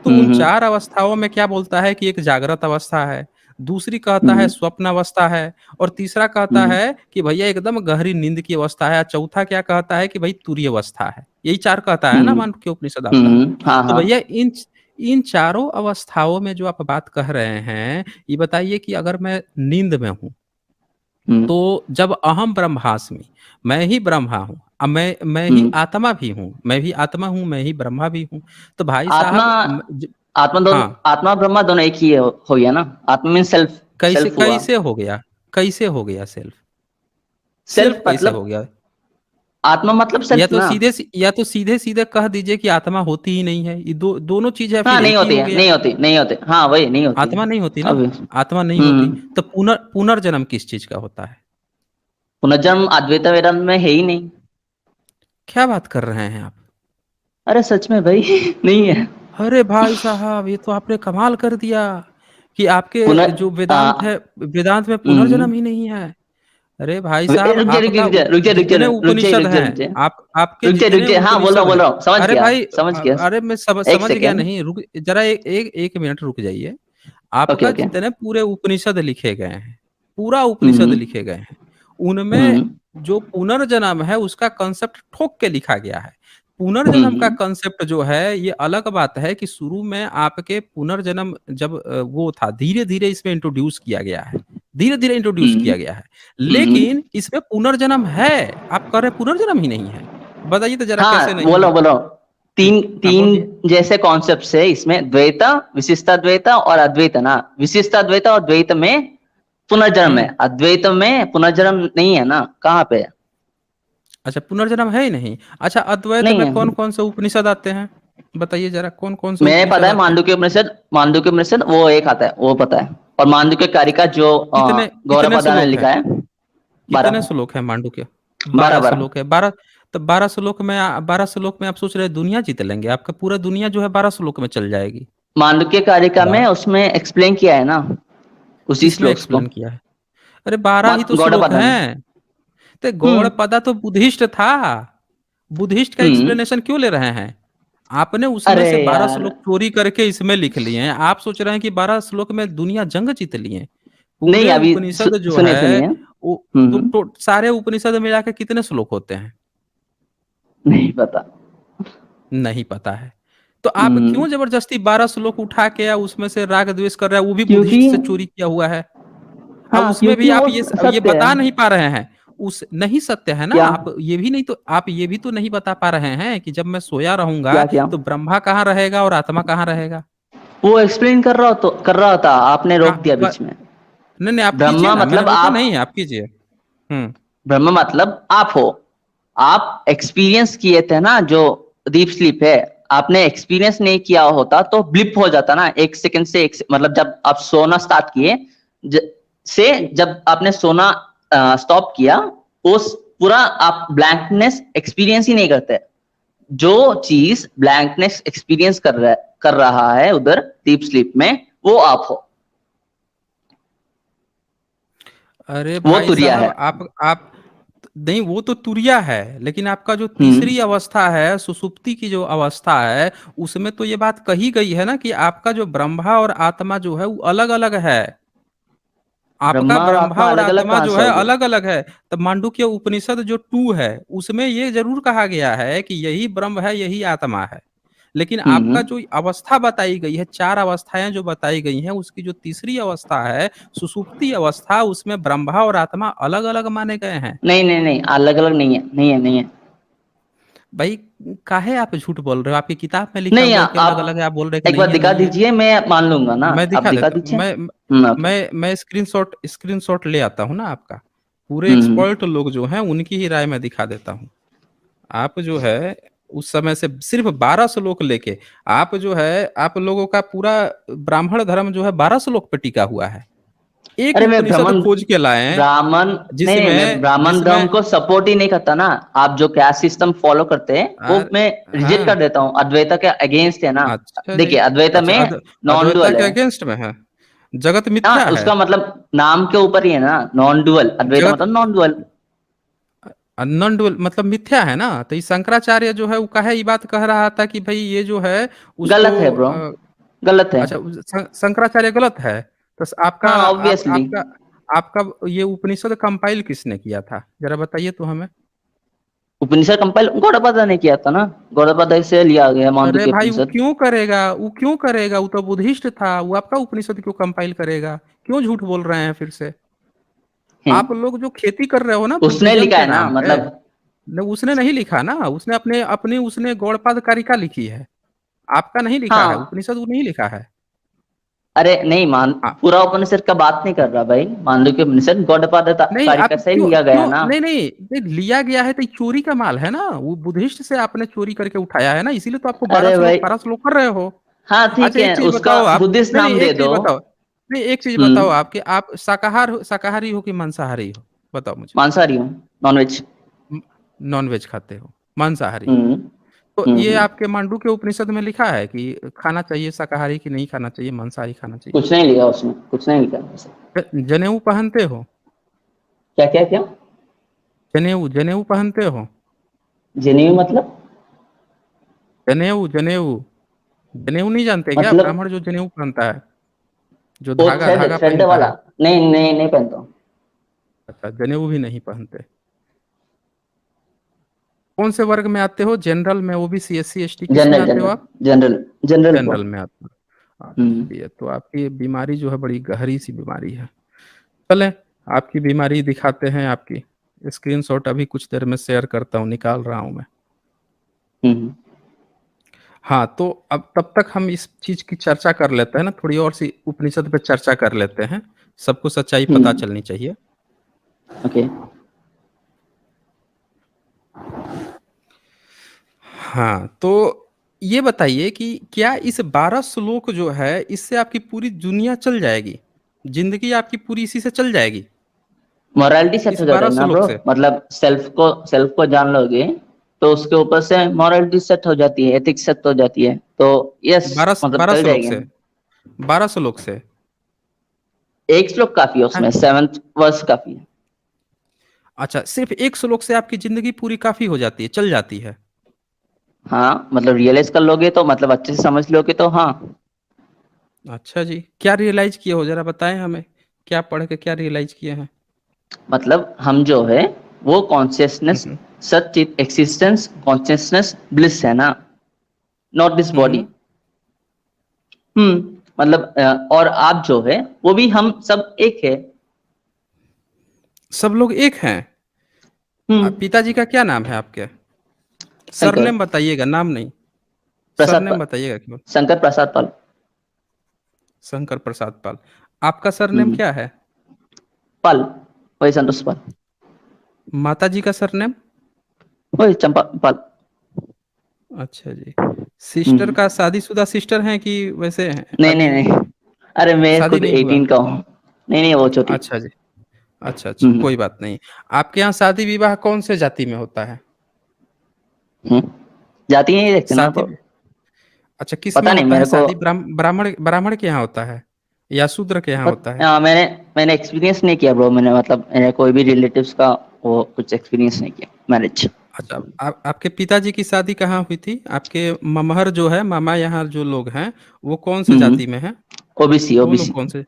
तो उन हम्म 4 अवस्थाओं में क्या बोलता है कि एक जागृत अवस्था है, दूसरी कहता है हम्म स्वप्न अवस्था है, और तीसरा कहता हम्म है कि भैया एकदम गहरी नींद की अवस्था है, और चौथा क्या कहता है कि भाई तुरीय अवस्था है। यही 4 कहता है ना हम्म मांडुक्य उपनिषद आपका। हाँ तो हाँ भैया इन चारों अवस्थाओं में जो आप बात कह रहे हैं, ये बताइए कि अगर मैं नींद में हूं, हम्म तो जब अहम ब्रह्मास्मि, मैं ही ब्रह्मा हूँ, अब मैं ही हम्म आत्मा भी हूँ, मैं भी आत्मा हूँ, मैं ही ब्रह्मा भी हूँ। तो भाई आत्मा, साहब आत्मा दोनों, हाँ, आत्मा ब्रह्मा दोनों एक ही हो गया ना? आत्मा मीन सेल्फ, कैसे सेल्फ हुआ। कैसे हो गया? कैसे हो गया सेल्फ? सेल्फ सेल्फ कैसे हो मतलब, गया? आत्मा मतलब सेल्फ ना? या तो सीधे सीधे कह दीजिए कि आत्मा होती ही नहीं है, ये दोनों चीज है, हाँ फिर नहीं एक ही होती हो है, गया। नहीं होती, नहीं होती, हाँ वही नहीं होती है। आत्मा नहीं होती ना, अब आत्मा नहीं होती। तो पुनर्जन्म किस चीज का होता है? पुनर्जन्म अद्वैत वेदांत में है ही नहीं। क्या बात कर रहे हैं आप? अरे सच में भाई नहीं है। अरे भाई साहब, ये तो आपने कमाल कर दिया कि पुनः आपके जो वेदांत है, वेदांत में हम्म, पुनर्जन्म ही नहीं है। अरे भाई साहब, रुक जा रुक जा आपका रुक जा रुक जा रुक जा जितने रुक जा उपनिषद रुक जा हैं, रुक जा आपके रुक जा रुक जितने जा, हाँ उपनिषद बोल हैं, रहा हूँ, समझ अरे गया भाई, समझ गया। अरे मैं एक समझ गया सेकेंड, नहीं, रुक जरा, एक मिनट रुक जाइए। ओके आपका ओके जितने पूरे उपनिषद लिखे गए हैं, पूरा उपनिषद हम्म लिखे गए हैं, उनमें हम्म जो पुनर्जन्म है उसका कंसेप्ट ठोक के लिखा गया है। पुनर्जन्म का हम्म कंसेप्ट जो है, ये अलग बात है कि शुरू में आपके पुनर्जन्म जब वो था, धीरे धीरे इसमें इंट्रोड्यूस किया गया है, धीरे धीरे इंट्रोड्यूस हम्म किया गया है। हम्म। लेकिन इसमें पुनर्जन्म है, आप कह रहे हैं पुनर्जन्म ही नहीं है। बताइए तो जरा कैसे हाँ नहीं है। बोलो बोलो। तीन हाँ तीन बोलिए। जैसे कॉन्सेप्ट है इसमें, द्वैता, विशिष्टाद्वैता और अद्वैत ना। विशिष्टाद्वैता और द्वैत में पुनर्जन्म है, हम्म। अद्वैत में पुनर्जन्म नहीं है ना, कहाँ पे है? अच्छा, पुनर्जन्म है ही नहीं। अच्छा, अद्वैत नहीं में है। कौन कौन से उपनिषद आते हैं? बताइए जरा, कौन कौन से मैं पता उपनिषद है आते हैं? मांडुक्य उपनिषद, मांडुक्य उपनिषद वो एक आता है वो पता है, और मांडुक्य कारिका जो कितने गौरव कितने पदा ने श्लोक है? लिखा है। कितने 12, श्लोक है मांडुक्य? 12 12 12। श्लोक है, 12। तो 12 श्लोक में आप सोच रहे हैं दुनिया जीत लेंगे? आपका पूरा दुनिया जो है 12 श्लोक में चल जाएगी। मांडुक्य कारिका में वाह। उसमें एक्सप्लेन किया है ना, उसी किसमें श्लोक को। एक्सप्लेन किया है? अरे 12 ही तो गौड़ श्लोक पदा ने। हैं। तो हम्म गौड़पदा तो बुद्धिस्ट था। बुद्धिस्ट का हम्म। एक्सप्लेनेशन क्यों ले रहे हैं? आपने उसमें अरे से 12 श्लोक यार, चोरी करके इसमें लिख लिए हैं। आप सोच रहे हैं कि 12 श्लोक में दुनिया जंग जीत लिए? नहीं पूरे अभी उपनिषद जो सुनिए है, सुनिए। वो सारे उपनिषद मिला के कितने श्लोक होते हैं? नहीं पता। नहीं पता है। तो आप हम्म क्यों जबरदस्ती 12 श्लोक उठा के या उसमें से राग द्वेष कर रहे हैं, वो भी क्योंकि बुद्धिस्ट से चोरी किया हुआ है? अब हाँ, उसमें भी क्योंकि आप वो ये सत्य बता है। नहीं पा रहे हैं। उस नहीं सत्य है ना, क्या आप ये भी तो नहीं बता पा रहे हैं कि जब मैं सोया रहूंगा क्या क्या तो ब्रह्मा कहाँ रहेगा और आत्मा कहाँ रहेगा। वो एक्सप्लेन कर रहा था, आपने रोक दिया ब- बीच में। नहीं नहीं, आप कीजिए ब्रह्मा ना, मैंने मतलब रोका आप, नहीं है, आप कीजिए। हम्म। ब्रह्म मतलब आप हो। आप एक्सपीरियंस किए थे ना जो डीप स्लीप है, आपने एक्सपीरियंस नहीं किया होता तो ब्लिप हो जाता ना, एक सेकंड से मतलब जब आप सोना स्टार्ट किए ज, से जब आपने सोना स्टॉप किया, उस पूरा आप ब्लैंकनेस एक्सपीरियंस ही नहीं करते। जो चीज ब्लैंकनेस एक्सपीरियंस कर रहा है उधर डीप स्लीप में, वो आप हो, अरे वो भाई तुरिया साहब, है। आप नहीं, वो तो तुरिया है, लेकिन आपका जो हम्म। तीसरी अवस्था है, सुसुप्ति की जो अवस्था है, उसमें तो ये बात कही गई है ना कि आपका जो ब्रह्मा और आत्मा जो है वो अलग अलग है। आपका ब्रह्मा और ब्रह्मा आत्मा और अलग अलग आत्मा कहाँ जो से है हो गए? अलग अलग है। तब मांडुक्य उपनिषद जो 2 है, उसमें ये जरूर कहा गया है कि यही ब्रह्म है, यही आत्मा है। लेकिन आपका हम्म। जो अवस्था बताई गई है, 4 अवस्थाएं जो बताई गई हैं, उसकी जो तीसरी अवस्था है, सुसुप्ति अवस्था, उसमें ब्रह्मा और आत्मा अलग अलग माने गए हैं। नहीं नहीं नहीं, अलग अलग नहीं है, नहीं है, नहीं है। भाई, काहे आप झूठ बोल रहे हो? आपकी किताब में लिखा नहीं, हुआ है कि अलग अलग है, आप आप बोल रहे हैं कि एक नहीं बार है, दिखा नहीं है। दीजिए, मैं मान लूंगा ना। मैं आप दिखा दिखा देता हूँ। दीजिए। ओके। मैं स्क्रीनशॉट ले आता हूँ ना आपका। पूरे हम्म। एक्सपर्ट लोग जो हैं उनकी ही राय मैं दिखा देता हूँ। आप जो है उस समय से सिर्फ 12 श्लोक लेके, आप जो है आप लोगों का पूरा ब्राह्मण धर्म जो है 12 श्लोक पे टिका हुआ है। एक अरे मैं उपनिषद ब्राह्मण, खोज के लाए हैं ब्राह्मण नहीं नहीं, मैं जिसमें ब्राह्मण धर्म जिसमें को सपोर्ट ही नहीं करता ना। आप जो कैस्ट सिस्टम फॉलो करते हैं वो आ, मैं रिजेक्ट कर हाँ। देता हूँ, अद्वैता के अगेंस्ट है ना। अच्छा जी। देखिए अद्वैता अच्छा, में नॉन अद्वैता डुअल के है। अगेंस्ट में है। जगत हाँ, मिथ्या है। उसका मतलब नाम के ऊपर ही है ना, नॉन डुअल, अद्वैता जगत मतलब नॉन डुअल। नॉन डुअल मतलब मिथ्या है ना। तो ये शंकराचार्य जो है वो कहे ये बात कह रहा था कि भाई ये जो है उसको गलत है ब्रो, गलत है। अच्छा, शंकराचार्य गलत है। तो हाँ ऑब्वियसली। आपका आपका ये उपनिषद कंपाइल किसने किया था, जरा बताइए तो हमें। उपनिषद कंपाइल गौड़पादा ने किया था ना, गौड़पादा से लिया गया अरे मांडुक्य भाई, वो उपनिषद। क्यों करेगा, वो क्यों करेगा? वो तो बुद्धिस्ट था, वो आपका उपनिषद क्यों कंपाइल करेगा? क्यों झूठ बोल रहे हैं फिर से? है, आप लोग जो खेती कर रहे हो ना उसने बुद्धिज्म लिखा के है ना नाम पे, मतलब। उसने नहीं लिखा ना, उसने अपने अपनी उसने गौड़पाद कारिका लिखी है। आपका नहीं लिखा है हाँ, उपनिषद, वो नहीं लिखा है। अरे नहीं, मान हाँ। पूरा उपनिषद का बात नहीं कर रहा भाई, मांडुक्य उपनिषद गौड़पाद नहीं, आप कारिका से क्यों लिया गया क्यों ना। नहीं नहीं नहीं, लिया गया है तो ये चोरी का माल है ना, वो बुद्धिस्ट से आपने चोरी करके उठाया है ना, इसीलिए तो आपको अरे भाई, 12 श्लोक कर रहे हो। हाँ ठीक अच्छा, है, एक चीज उसका बताओ आप। बुद्धिस्ट नहीं नहीं, नाम दे एक चीज दो। बताओ। नहीं, एक चीज बताओ हम्म। आप कि आप शाकाहारी हो कि मांसाहारी हो? बताओ मुझे। मांसाहारी हूँ, नॉनवेज। नॉन वेज खाते हो, मांसाहारी हो? हम्म। तो ये हम्म। आपके मांडू के उपनिषद में लिखा है कि खाना चाहिए शाकाहारी, कि नहीं खाना चाहिए, मांसाहारी खाना चाहिए? कुछ नहीं लिखा उसमें, कुछ नहीं लिखा उसमें। जनेऊ पहनते हो? क्या क्या क्या? जनेऊ जनेऊ पहनते हो? जेन्यू मतलब? जनेऊ जनेऊ जनेऊ नहीं जानते क्या? मतलब ब्राह्मण जो जनेऊ पहनता है, जो वो धागा थ्रेड धागा थ्रेड पहनता वाला? है। नहीं नहीं, नहीं पहनता हूँ। अच्छा, जनेऊ भी नहीं पहनते। कौन से वर्ग में आते हो? जनरल में, ओबीसी, एससी, एसटी, किस में जनरल आते हो जनरल आप? General general bro. जनरल में आते हो। हम्म। अच्छा, ये तो आपकी बीमारी जो है बड़ी गहरी सी बीमारी है। चले, आपकी बीमारी दिखाते हैं। आपकी स्क्रीनशॉट अभी कुछ देर में शेयर करता हूँ, निकाल रहा हूँ मैं। हम्म। हाँ, तो अब तब तक हम इस चीज की चर्चा कर लेते हैं ना, थोड़ी और सी उपनिषद पे चर्चा कर लेते हैं। सबको सच्चाई पता हम्म। चलनी चाहिए। ओके। हाँ, तो ये बताइए कि क्या इस 12 श्लोक जो है इससे आपकी पूरी दुनिया चल जाएगी? जिंदगी आपकी पूरी इसी से चल जाएगी, मोरालिटी सेट इस हो जाता 12 है ना श्लोक ब्रो, से? मतलब सेल्फ को जान लोगे तो उसके ऊपर से मोरालिटी सेट हो जाती है, एथिक्स सेट हो जाती है, तो यस, मतलब 12 चल श्लोक जाएगी। से? 12 श्लोक से? एक श्लोक काफी है, हाँ? उसमें 7th वर्ष काफी है। अच्छा, सिर्फ एक श्लोक से आपकी जिंदगी पूरी काफी हो जाती है, चल जाती है? हाँ मतलब रियलाइज कर लोगे तो, मतलब अच्छे से समझ लोगे तो हाँ। अच्छा जी, क्या रियलाइज किए हो, जरा बताएं हमें। क्या पढ़ के क्या रियलाइज किए हैं? मतलब हम जो है वो कॉन्शियसनेस, हम्म। सच एक्सिस्टेंस, कॉन्शियसनेस ब्लिस है ना, नॉट दिस बॉडी। हम्म। मतलब और आप जो है वो भी हम सब एक है। सब लोग एक हैं। हम्म। पिताजी का क्या नाम है आपके? शंकर सरनेम बताइएगा, नाम नहीं। प्रसाद सरनेम पाल। बताइएगा केवल। शंकर प्रसाद पाल। शंकर प्रसाद पाल। आपका सरनेम हम्म। क्या है? पाल, वही संतोष पाल। माता जी का सरनेम? वही चंपा पाल। अच्छा जी। सिस्टर हम्म। का शादीशुदा सिस्टर हैं कि वैसे हैं नहीं नहीं अभी? नहीं, अरे मैं शादी खुद नहीं हुआ? 18 का हूँ। नहीं नहीं, वो छोटी। अच्छा जी। अच्छा अच्छा, हम्म। कोई बात नहीं। आपके यहाँ शादी विवाह कौन से जाति में होता है? हम्म। जाति नहीं देखते ना शादी, आप। अच्छा किस में पता नहीं होता है मेरे को। शादी? ब्राह्मण ब्राह्मण के यहाँ होता है या शूद्र के यहाँ होता है? मैंने मैंने एक्सपीरियंस नहीं किया ब्रो, मैंने मतलब मैंने कोई भी रिलेटिव्स का वो कुछ एक्सपीरियंस नहीं किया मैरिज। अच्छा, आपके पिताजी की शादी कहाँ हुई थी? आपके ममहर जो है, मामा यहाँ जो लोग हैं, वो कौन से हम्म। जाति में है? ओबीसी वो लोग ओबीसी। कौन से?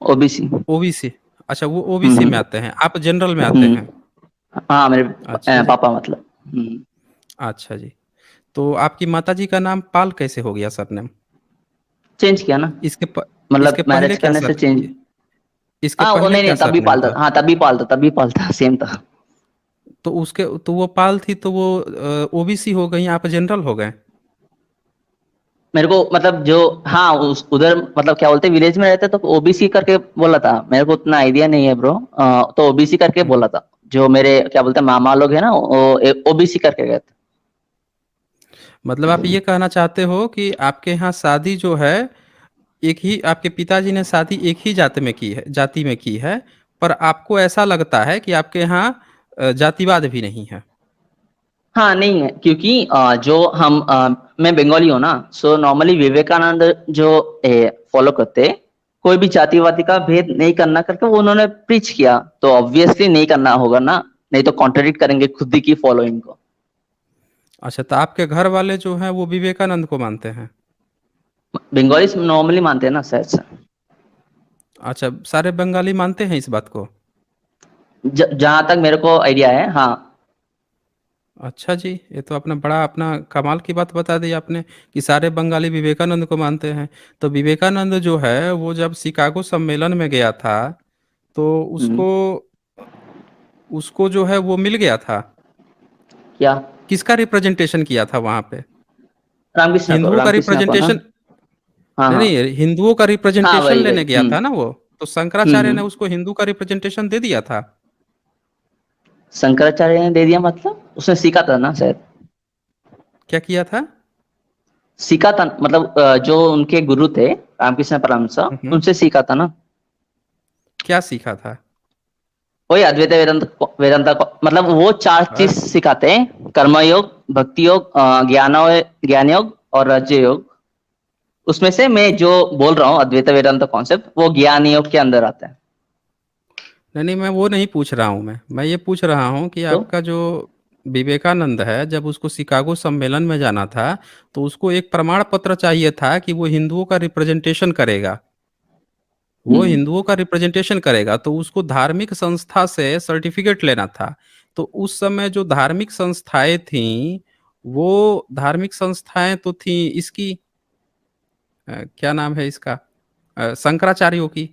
ओबीसी। ओबीसी। अच्छा, वो ओबीसी में आते हैं, आप जनरल में आते हैं। हम्म। हाँ मेरे अच्छा जी। पापा मतलब। हम्म। अच्छा जी। तो आपकी माताजी का नाम पाल कैसे हो गया सरनेम? चेंज किया ना, इसके इसके मतलब पहले मैरिज क्या करने से सर, चेंज। इसके हाँ वो पहले नहीं क्या नहीं, तभी सरनेम पालता, था? हाँ तभी पालता सेम था। तो उसके, तो वो पाल थी तो वो ओबीसी हो गई, आप जनरल हो गए। मेरे को मतलब जो, हाँ उस उधर मतलब क्या बोलते विलेज में रहते तो ओबीसी करके बोला था, मेरे को उतना आइडिया नहीं है ब्रो। तो ओबीसी करके हम्म। बोला था। जो मेरे क्या बोलते हैं मामा लोग हैं ना, वो ओबीसी करके गए थे। मतलब आप ये कहना चाहते हो कि आपके यहाँ शादी जो है, एक ही आपके पिताजी ने शादी एक ही जाति में की है, जाति में की है, पर आपको ऐसा लगता है कि आपके यहाँ जातिवाद भी नहीं है। हाँ नहीं है, क्योंकि मैं बंगाली हूँ ना, सो नॉर्मली विवेकानंद जो फॉलो करते, कोई भी जातिवादी का भेद नहीं करना करके वो उन्होंने प्रीच किया, तो ऑब्वियसली नहीं करना होगा ना, नहीं तो कॉन्ट्रडिक्ट करेंगे खुद ही की फॉलोइंग को। अच्छा, तो आपके घर वाले जो हैं वो विवेकानंद को मानते हैं? बंगाली नॉर्मली मानते हैं ना शायद से। अच्छा, सारे बंगाली मानते हैं इस बात को? जहां तक मेरे को आइडिया है, हाँ। अच्छा जी, ये तो अपना बड़ा अपना कमाल की बात बता दी आपने कि सारे बंगाली विवेकानंद को मानते हैं। तो विवेकानंद जो है वो जब शिकागो सम्मेलन में गया था, तो हम्म। उसको उसको जो है वो मिल गया था। क्या? किसका रिप्रेजेंटेशन किया था वहां पे? हिंदुओं का रामकृष्ण को ना। रिप्रेजेंटेशन? हाँ नहीं हाँ। नहीं, हिंदुओं का हाँ रिप्रेजेंटेशन वही वही। लेने गया था ना वो। तो शंकराचार्य ने हम्म। उसको हिंदू का रिप्रेजेंटेशन दे दिया था। शंकराचार्य ने दे दिया मतलब उसने सीखा था ना शायद। क्या किया था? सीखा था मतलब जो उनके गुरु थे रामकृष्ण परमहंस, हम्म। उनसे सीखा था ना। क्या सीखा था? वही अद्वैत वेदांत मतलब वो चार चीज अ- सिखाते हैं, कर्मयोग, भक्ति योग, ज्ञान योग और राजयोग योग। उसमें से मैं जो बोल रहा हूँ अद्वैत वेदांत कॉन्सेप्ट, वो ज्ञान योग के अंदर आता है। नहीं नहीं, मैं वो नहीं पूछ रहा हूँ। मैं ये पूछ रहा हूँ कि तो आपका जो विवेकानंद है, जब उसको शिकागो सम्मेलन में जाना था, तो उसको एक प्रमाण पत्र चाहिए था कि वो हिंदुओं का रिप्रेजेंटेशन करेगा। वो हम्म। हिंदुओं का रिप्रेजेंटेशन करेगा तो उसको धार्मिक संस्था से सर्टिफिकेट लेना था। तो उस समय जो धार्मिक संस्थाएं थीं, वो धार्मिक संस्थाएं तो थी इसकी, क्या नाम है इसका, शंकराचार्यों की।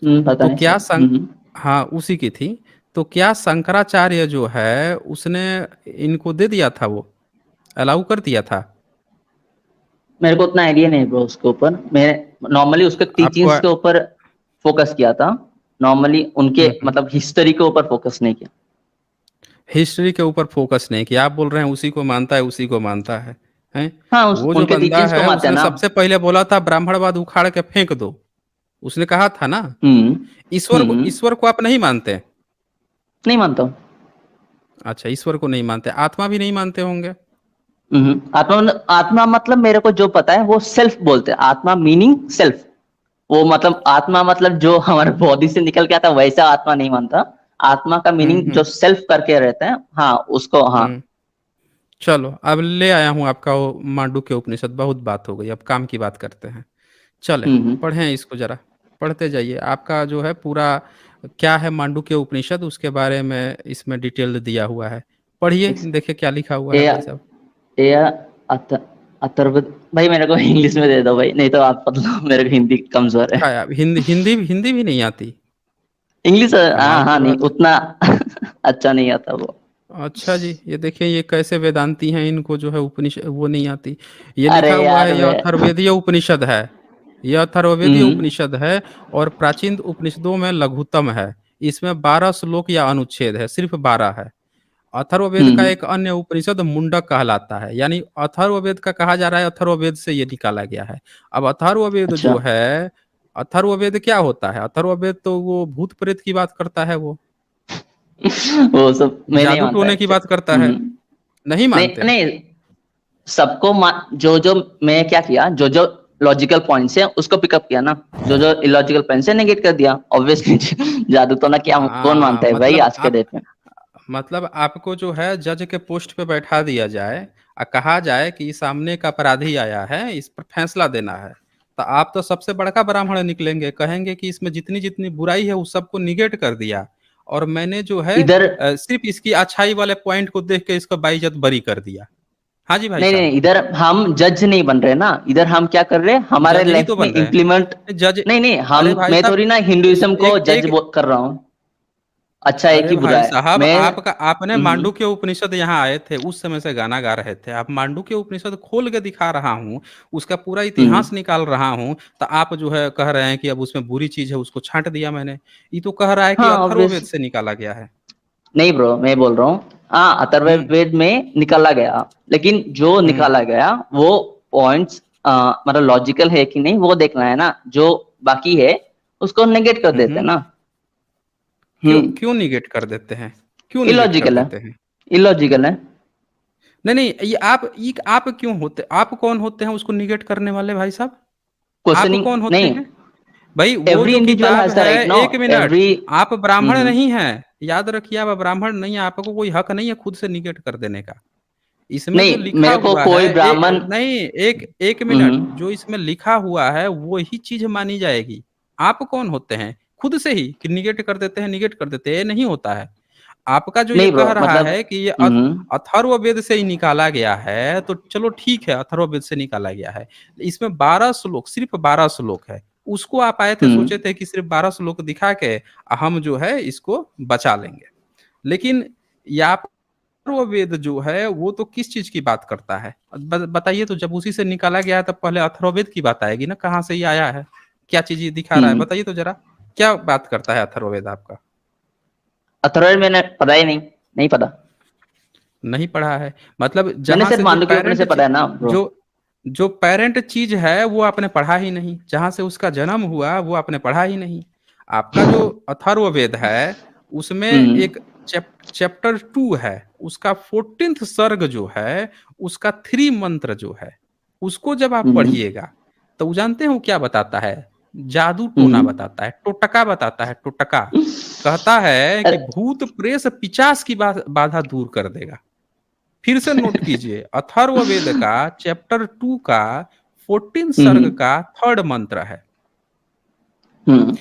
पता तो नहीं क्या सर। हाँ, उसी की थी। तो क्या शंकराचार्य जो है उसने इनको दे दिया था, वो अलाउ कर दिया था? मेरे को उतना आइडिया नहीं ब्रो उसके ऊपर, मैं नॉर्मली उसके आपको टीचिंग्स के ऊपर फोकस किया था। नॉर्मली उनके हम्म, मतलब हिस्ट्री के ऊपर फोकस नहीं किया। हिस्ट्री के ऊपर फोकस नहीं किया। आप बोल रहे हैं उसी को मानता है, उसी को मानता है, हैं? हाँ वो जो उनके बंदा टीचिंग्स को है मानते हैं उसने ना। सबसे पहले बोला था ब्राह्मणवाद उखाड़ के फेंक दो। उसने कहा था ना। हम्म। हम्म। ईश्वर को आप नहीं मानते? नहीं मानता हूँ। अच्छा, ईश्वर को नहीं मानते, आत्मा भी नहीं मानते होंगे। आत्मा मतलब मेरे को जो पता है वो सेल्फ बोलते हैं, आत्मा मीनिंग सेल्फ। वो मतलब आत्मा मतलब जो हमारे बॉडी से निकल के आता है वैसा आत्मा नहीं मानता। आत्मा का मीनिंग जो हम्म। सेल्फ करके रहता है, हाँ उसको, हाँ। हम्म। चलो, अब ले आया हूँ आपका वो मांडू के उपनिषद। बहुत बात हो गई, अब काम की बात करते हैं। चले, हम्म। पढ़ें इसको जरा। पढ़ते जाइए। आपका जो है पूरा क्या है मांडू के उपनिषद, उसके बारे में इसमें डिटेल दिया हुआ है। पढ़िए, एक देखिए क्या लिखा हुआ है ए भाई साहब। ए अथ, अथर्व। भाई मेरे को इंग्लिश में दे दो भाई, नहीं तो आप मतलब मेरे को हिंदी कमजोर है। क्या है, हिंदी हिंदी हिंदी भी नहीं आती? इंग्लिश कमाल हाँ की हाँ नहीं बात है। उतना अच्छा नहीं आता वो। अच्छा जी, ये देखिए ये कैसे वेदांती हैं, इनको जो है उपनिषद वो नहीं आती। ये अरे लिखा हुआ यार है, ये वे अथर्ववेदीय उपनिषद है। ये अथर्ववेदीय हम्म उपनिषद है और प्राचीन उपनिषदों में लघुत्तम है। इसमें 12 श्लोक या अनुच्छेद है, सिर्फ 12 है। अथर्ववेद का हम्म एक अन्य उपनिषद मुंडक कहलाता है, यानी अथर्ववेद का कहा जा रहा है, अथर्ववेद से ये निकाला गया है। अब अथर्ववेद अच्छा जो है, अथर्ववेद क्या होता है? अथर्ववेद तो वो भूत प्रेत की बात करता है, वो वो सब मैं नहीं जादू मानता टोने की एक्चुअली। बात करता है। नहीं नहीं मानते? नहीं सबको जो जो मैं क्या किया, जो जो लॉजिकल पॉइंट्स है उसको पिकअप किया ना, जो जो इलॉजिकल पॉइंट्स है नेगेट कर दिया ऑब्वियसली। जादू तो ना क्या कौन मानता है भाई मतलब आज के आप, डेट में। मतलब आपको जो है जज के पोस्ट पे बैठा दिया जाए और कहा जाए कि सामने का अपराधी आया है, इस पर फैसला देना है, तो आप तो सबसे बड़का ब्राह्मण निकलेंगे, कहेंगे कि इसमें जितनी जितनी बुराई है उस सबको निगेट कर दिया, और मैंने जो है इधर सिर्फ इसकी अच्छाई वाले पॉइंट को देख के इसको बाइज्जत बरी कर दिया। हाँ जी भाई नहीं साहब। नहीं इधर हम जज नहीं बन रहे ना, इधर हम क्या कर रहे हैं हमारे जज ही लाइफ तो में बन रहे इम्प्लीमेंट। हैं जज। नहीं नहीं अरे हम भाई मैं साहब, थोड़ी ना हिंदुइज्म को एक जज एक कर रहा हूँ, अच्छा है अरे कि बुरा भाई है साहब, मैं। आपका आपने हम्म, मांडू के उपनिषद यहाँ आए थे, उस समय से गाना गा रहे थे, आप मांडू के उपनिषद खोल के दिखा रहा हूँ, उसका पूरा हम्म, इतिहास निकाल रहा हूँ, तो आप जो है कह रहे हैं कि अब उसमें बुरी चीज है उसको छांट दिया मैंने। ये तो कह रहा है कि हाँ अथर्ववेद ऑब्वियस। से निकाला गया है। नहीं ब्रो मैं बोल रहा हूँ, हाँ हम्म। अथर्ववेद में निकाला गया, लेकिन जो हम्म। निकाला गया वो पॉइंट्स मतलब लॉजिकल है कि नहीं वो देखना है ना, जो बाकी है उसको नेगेट कर देते हैं हम्म। ना। क्यों हम्म क्यों निगेट कर देते हैं? क्यों निगेट कर इलॉजिकल है, देते हैं? इलॉजिकल है। नहीं नहीं, ये आप क्यों होते, आप कौन होते हैं उसको निगेट करने वाले भाई साहब? आप क्वेश्चनिंग कौन होते नहीं, हैं? भाई वो एवरी जो इंडिविजुअल किताब हैज द है, राइट नो, एक मिनट, एवरी। आप ब्राह्मण नहीं हैं, याद रखिए आप ब्राह्मण नहीं हैं, आपको कोई हक नहीं है खुद से निगेट कर देने का। इसमें जो नहीं लिखा मेरे को हुआ है, कोई ब्राह्मण। नहीं, एक एक मिनट, हम्म जो इसमें लिखा हुआ है वही चीज मानी जाएगी। आप कौन होते हैं खुद से ही कि निगेट कर देते हैं, निगेट कर देते हैं? ये नहीं होता है। आपका जो ये नहीं ब्रो कह रहा मतलब है कि ये हम्म अथर्ववेद से ही निकाला गया है, तो चलो ठीक है, अथर्ववेद से निकाला गया है। इसमें 12 श्लोक, सिर्फ 12 श्लोक है। उसको आप आए थे, हम्म सोचे थे कि सिर्फ 12 श्लोक दिखा के हम जो है इसको बचा लेंगे। लेकिन या वो वेद जो है वो तो किस चीज की बात करता है? बताइए तो, जब उसी से निकाला गया है तब पहले अथर्ववेद की बात आएगी ना, कहाँ से ये आया है, क्या चीज ये दिखा रहा है, हम्म बताइए तो जरा। क्या बात करता है अथर्ववेद आपका? अथर्ववेद मैंने पढ़ा ही नहीं, नहीं पता। नहीं पढ़ा है? मतलब मैंने जहां सिर्फ से जो मांडू के ऊपर पेरेंट से पढ़ा है ना ब्रो। जो जो पेरेंट चीज है वो आपने पढ़ा ही नहीं, जहां से उसका जन्म हुआ वो आपने पढ़ा ही नहीं। आपका जो अथर्ववेद है उसमें हम्म एक चैप्टर 2 है, उसका 14th सर्ग जो है, उसका 3 मंत्र जो है, उसको जब आप हम्म पढ़िएगा तो वो जानते हो क्या बताता है? जादू टोना हम्म बताता है, टोटका बताता है, टोटका। कहता है कि अरे भूत प्रेत पिशाच की बाधा दूर कर देगा। फिर से नोट कीजिए, अथर्ववेद का चैप्टर 2 का 14 सर्ग हम्म का 3rd मंत्र है। हम्म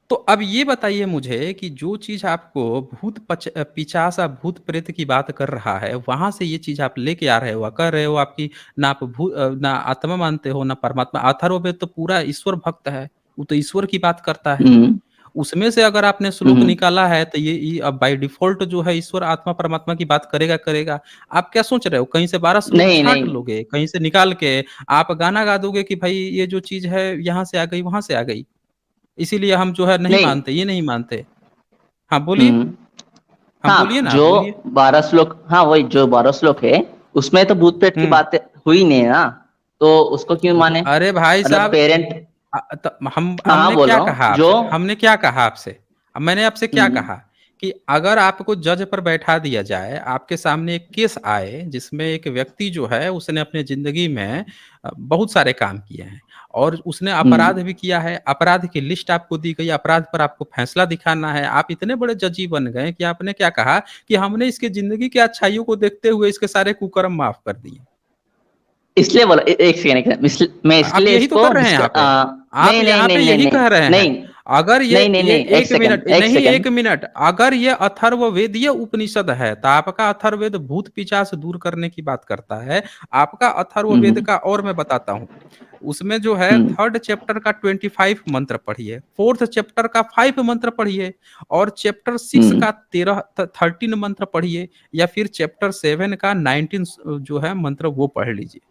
तो अब ये बताइए मुझे कि जो चीज आपको पिशाच या भूत प्रेत की बात कर रहा है, वहां से ये चीज आप लेके आ रहे हो, कह रहे हो आपकी ना आप ना आत्मा मानते हो ना परमात्मा। अथर्ववेद तो पूरा ईश्वर भक्त है, वो तो ईश्वर की बात करता है। हम्म उसमें से अगर आपने श्लोक हम्म निकाला है तो ये अब बाय डिफॉल्ट जो है ईश्वर आत्मा परमात्मा की बात करेगा करेगा। आप क्या सोच रहे हो, कहीं से 12 श्लोक नहीं छांट नहीं लोगे, कहीं से निकाल के आप गाना गा दोगे कि भाई ये जो चीज है यहाँ से आ गई वहां से आ गई, इसीलिए हम जो है नहीं नहीं मानते, ये नहीं मानते। हाँ बोलिए। हम्म हाँ बोलिए हाँ ना, आप जो बोलिए। 12 श्लोक, हाँ वही जो 12 श्लोक है उसमें तो भूत प्रेत की हम्म। बात हुई नहीं है ना, तो उसको क्यों माने, अरे भाई मतलब साहब, पेरेंट। हम हाँ हाँ हमने बोल क्या रहा कहा हूँ जो आपसे, हमने क्या कहा आपसे? अब मैंने आपसे क्या हम्म कहा कि अगर आपको जज पर बैठा दिया जाए, आपके सामने एक केस आए जिसमें एक व्यक्ति जो है उसने अपने जिंदगी में बहुत सारे काम किए हैं और उसने अपराध हम्म भी किया है, अपराध की लिस्ट आपको दी गई, अपराध पर आपको फैसला दिखाना है, आप इतने बड़े जजी बन गए कि आपने क्या कहा कि हमने इसके जिंदगी की अच्छाइयों को देखते हुए इसके सारे कुकर्म माफ कर दिए। इसलिए बोला एक सेकंड, मैं आप इसलिए यही तो इसको कर रहे हैं यहाँ पे, आप नहीं नहीं यहाँ पे नहीं नहीं यही नहीं कह रहे हैं। नहीं अगर नहीं नहीं ये नहीं, एक एक सेकंड मिनट एक नहीं, सेकंड। एक मिनट, अगर ये अथर्ववेदीय उपनिषद है तो आपका अथर्ववेद भूत पिशाच दूर करने की बात करता है। आपका अथर्ववेद हम्म का और मैं बताता हूँ, उसमें जो है हम्म थर्ड चैप्टर का 25 मंत्र पढ़िए, फोर्थ चैप्टर का 5 मंत्र पढ़िए, और चैप्टर 6 हम्म का 13 मंत्र पढ़िए, या फिर चैप्टर 7 का 19 जो है मंत्र वो पढ़ लीजिए।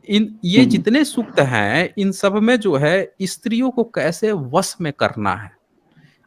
इन ये हम्म जितने सूक्त हैं इन सब में जो है स्त्रियों को कैसे वश में करना है।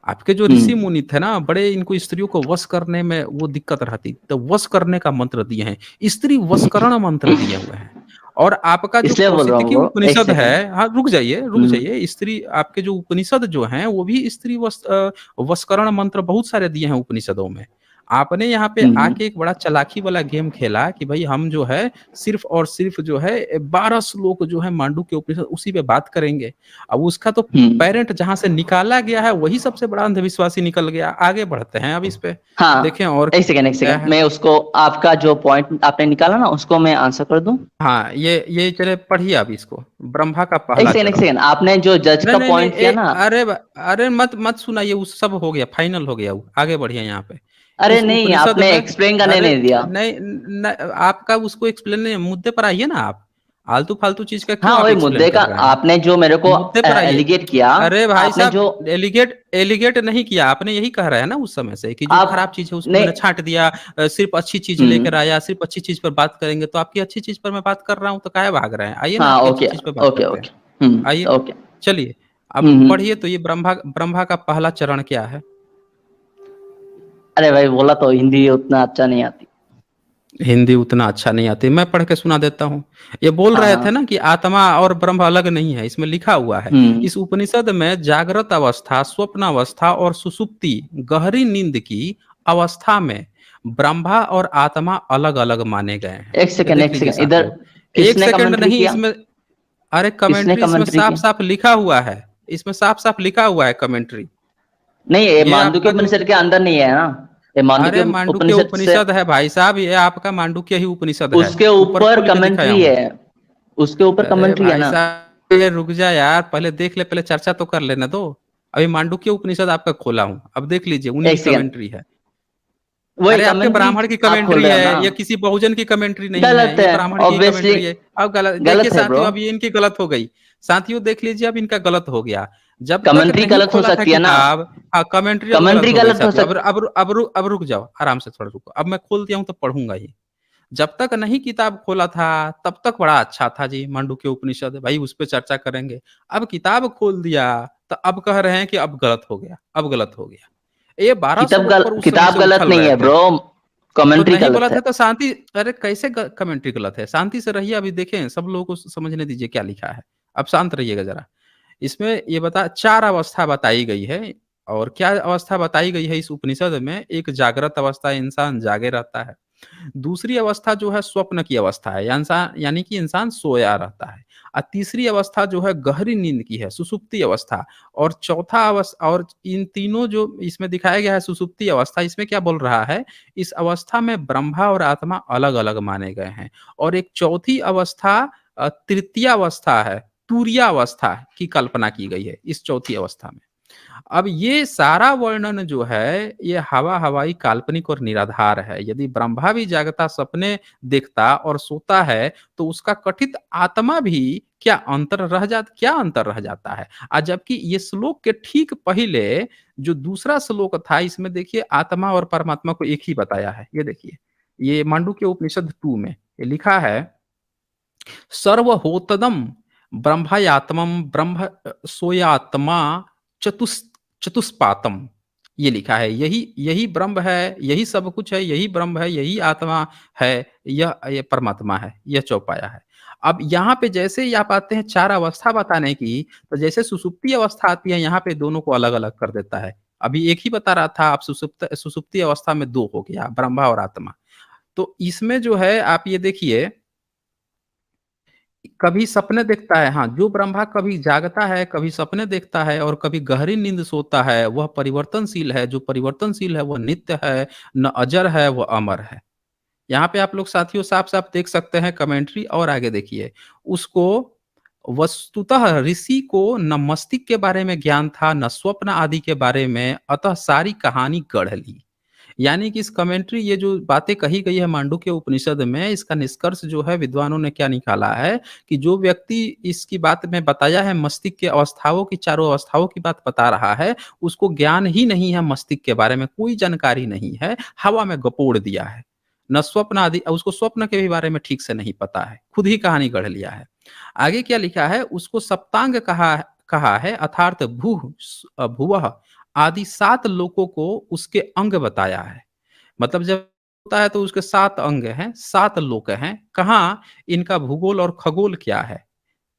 आपके जो ऋषि हम्म मुनि थे ना, बड़े इनको स्त्रियों को वश करने में वो दिक्कत रहती, तो वश करने का मंत्र दिए हैं, स्त्री वशकरण मंत्र दिए हुए हैं। और आपका जो इसलिए बोल रहा हूँ कौशितकी ब्रो, एक उपनिषद है, सेकंड। हाँ रुक जाइए रुक हम्म जाइए, स्त्री आपके जो उपनिषद जो हैं वो भी स्त्री वशकरण मंत्र बहुत सारे दिए हैं उपनिषदों में। आपने यहाँ पे हम्म आके एक बड़ा चालाकी वाला गेम खेला कि भाई हम जो है सिर्फ और सिर्फ जो है 12 श्लोक जो है मांडू के उपनिषद उसी पे बात करेंगे। अब उसका तो हम्म पेरेंट जहां से निकाला गया है वही सबसे बड़ा अंधविश्वासी निकल गया। आगे बढ़ते हैं अब इस पे, हाँ, देखें और एक क्या सेकंड, है। मैं उसको, आपका जो पॉइंट आपने निकाला ना उसको मैं आंसर कर दूं। हाँ ये चले पढ़िए अब इसको, ब्रह्मा का एक पहला सेकंड एक चरण। सेकंड, आपने जो जज नहीं का नहीं नहीं पॉइंट किया ना। अरे मत मत सुनाइए, उस सब हो गया, फाइनल हो गया वो, आगे बढ़िए यहाँ पे। अरे इस नहीं, उपनिषद आपने में एक्सप्लेन करने अरे नहीं दिया। नहीं आपका उसको एक्सप्लेन नहीं, मुद्दे पर आइए ना आप, आलतू फालतू चीज का क्यों हाँ आप वही एक्सप्लेन मुद्दे का, कर रहे हैं। आपने जो मेरे को मुद्दे पर आइए। एलिगेट किया। अरे भाई आपने जो साहब एलिगेट एलिगेट नहीं किया आपने, यही कह रहे हैं ना उस समय से कि जो खराब आप चीज है उसको नहीं। मैंने छांट दिया, सिर्फ अच्छी चीज लेकर आया, सिर्फ अच्छी चीज पर बात करेंगे, तो आपकी अच्छी चीज पर मैं बात कर रहा हूँ तो काहे भाग रहे हैं, आइए ना हाँ आपकी अच्छी ओके चीज पर बात ओके करते हैं। ओके। आइए, ओके। चलिए अब हम्म। पढ़िए तो ये ब्रह्मा ब्रह्मा का पहला चरण क्या है। अरे भाई बोला तो हिंदी उतना अच्छा नहीं आती। हिंदी उतना अच्छा नहीं आती, मैं पढ़ के सुना देता हूँ। ये बोल हाँ रहे थे हाँ। ना कि आत्मा और ब्रह्म अलग नहीं है, इसमें लिखा हुआ है। हम्म इस उपनिषद में जागृत अवस्था, स्वप्न अवस्था और सुषुप्ति, गहरी नींद की अवस्था में ब्रह्मा और आत्मा अलग अलग माने गए हैं। ये देख एक लीजिए सेकंड इधर, साथियों, एक किसने सेकंड कमेंट्री नहीं किया? इसमें, अरे किसने कमेंट्री इसमें कमेंट्री साफ किया? साफ लिखा हुआ है, इसमें साफ साफ लिखा हुआ है कमेंट्री। नहीं, ये ये मांडू के आपका जो, उपनिषद के अंदर नहीं है ना। ये मांडू के अरे मांडुक्य उपनिषद से उपनिषद है भाई साहब, ये आपका मांडुक्य ही उपनिषद है, उसके ऊपर ऊपर खोल के दिखाया कमेंट्री हूँ। है। उसके ऊपर अरे कमेंट्री है भाई ना। साहब ये रुक जा यार, पहले देख ले, पहले चर्चा तो कर लेने दो। अभी मांडुक्य उपनिषद आपका खोला हूँ, अब देख लीजिए उन्हीं एक की सेकंड, कमेंट्री है। वही अरे आपके कमेंट्री ब्राह्मण की आप खोल कमेंट्री रहे हो ना। है, ये किसी बहुजन की कमेंट्री नहीं है, गलत ये है, ब्राह्मण की ऑब्वियसली कमेंट्री है। अब गलत देखिए गलत है ब्रो। साथियों, अब ये इनकी गलत हो गई। साथियों देख लीजिए अब इनका गलत हो गया, जब तक कमेंट्री नहीं गलत हो खोला था सकती है ना। किताब। हाँ कमेंट्री अब गलत कमेंट्री हो गई गलत हो साथियों, सकती। अब रुक जाओ, आराम से थोड़ा रुको, अब मैं खोल दिया हूँ तो पढ़ूंगा ही। जब तक नहीं किताब खोला था तब तक बड़ा अच्छा था जी, मांडुक्य उपनिषद भाई उस पर चर्चा करेंगे। अब किताब खोल दिया तो अब कह रहे हैं कि अब गलत हो गया, अब गलत हो गया। ये 12 श्लोक पर उस समय किताब से गलत उछल नहीं रहे है थे। ब्रो, तो कमेंट्री नहीं गलत गलत है। है तो शांति, अरे कैसे कमेंट्री गलत है, शांति से रहिए, अभी देखें सब लोगों को समझने दीजिए क्या लिखा है। अब शांत रहिएगा जरा। इसमें ये बता, 4 अवस्था बताई गई है। और क्या अवस्था बताई गई है इस उपनिषद में, एक जागृत अवस्था, इंसान जागे रहता है। दूसरी अवस्था जो है स्वप्न की अवस्था है, इंसान यानी कि इंसान सोया रहता है। और तीसरी अवस्था जो है गहरी नींद की है, सुषुप्ति अवस्था। और चौथा अवस्था, और इन तीनों जो इसमें दिखाया गया है सुषुप्ति अवस्था, इसमें क्या बोल रहा है, इस अवस्था में ब्रह्मा और आत्मा अलग अलग माने गए हैं। और एक चौथी अवस्था तृतीय अवस्था है, तुरीय अवस्था की कल्पना की गई है इस चौथी अवस्था में। अब ये सारा वर्णन जो है ये हवा हवाई काल्पनिक और निराधार है। यदि ब्रह्मा भी जागता सपने देखता और सोता है तो उसका कथित आत्मा भी क्या अंतर रह जाता है। जबकि ये श्लोक के ठीक पहले जो दूसरा श्लोक था इसमें देखिए आत्मा और परमात्मा को एक ही बताया है। ये देखिए, ये मांडुक्य उपनिषद 2 में ये लिखा है, सर्वहोतदम ब्रह्मयात्मम ब्रह्म सोयात्मा चतुस् चतुष्पातम, ये लिखा है, यही यही ब्रह्म है, यही सब कुछ है, यही ब्रह्म है, यही आत्मा है, ये परमात्मा है, यह चौपाया है। अब यहाँ पे जैसे ही आप आते हैं 4 अवस्था बताने की, तो जैसे सुसुप्ति अवस्था आती है यहाँ पे दोनों को अलग अलग कर देता है। अभी एक ही बता रहा था, आप सुसुप्ति अवस्था में 2 हो गया, ब्रह्मा और आत्मा। तो इसमें जो है आप ये देखिए, कभी सपने देखता है, हाँ, जो ब्रह्मा कभी जागता है, कभी सपने देखता है और कभी गहरी नींद सोता है, वह परिवर्तनशील है। जो परिवर्तनशील है वह नित्य है, न अजर है, वह अमर है। यहाँ पे आप लोग साथियों साफ साफ देख सकते हैं कमेंट्री, और आगे देखिए उसको वस्तुतः ऋषि को न मस्तिष्क के बारे में ज्ञान था, न स्वप्न आदि के बारे में, अतः सारी कहानी गढ़ ली। यानी कि इस कमेंट्री, ये जो बातें कही गई है मांडुक्य उपनिषद में, इसका निष्कर्ष जो है विद्वानों ने क्या निकाला है कि जो व्यक्ति इसकी बात में बताया है, मस्तिष्क के अवस्थाओं की, चारों अवस्थाओं की बात बता रहा है, उसको ज्ञान ही नहीं है, मस्तिष्क के बारे में कोई जानकारी नहीं है, हवा में गपोड़ दिया है। न स्वप्न आदि, उसको स्वप्न के भी बारे में ठीक से नहीं पता है, खुद ही कहानी गढ़ लिया है। आगे क्या लिखा है, उसको सप्तांग कहा है, अर्थात भुवः आदि 7 लोकों को उसके अंग बताया है। मतलब जब होता है तो उसके 7 अंग हैं, 7 लोक हैं। कहाँ इनका भूगोल और खगोल क्या है,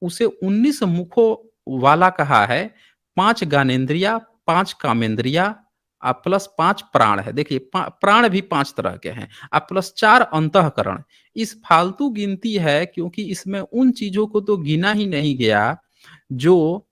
उसे 19 मुखों वाला कहा है, 5 ज्ञानेन्द्रिया, 5 कामेंद्रिया, प्लस 5 प्राण है। देखिए प्राण भी 5 तरह के हैं, प्लस 4 अंतःकरण। इस फालतू गिनती है, क्योंकि इसमें उन चीजों को तो गिना ही नहीं गया जो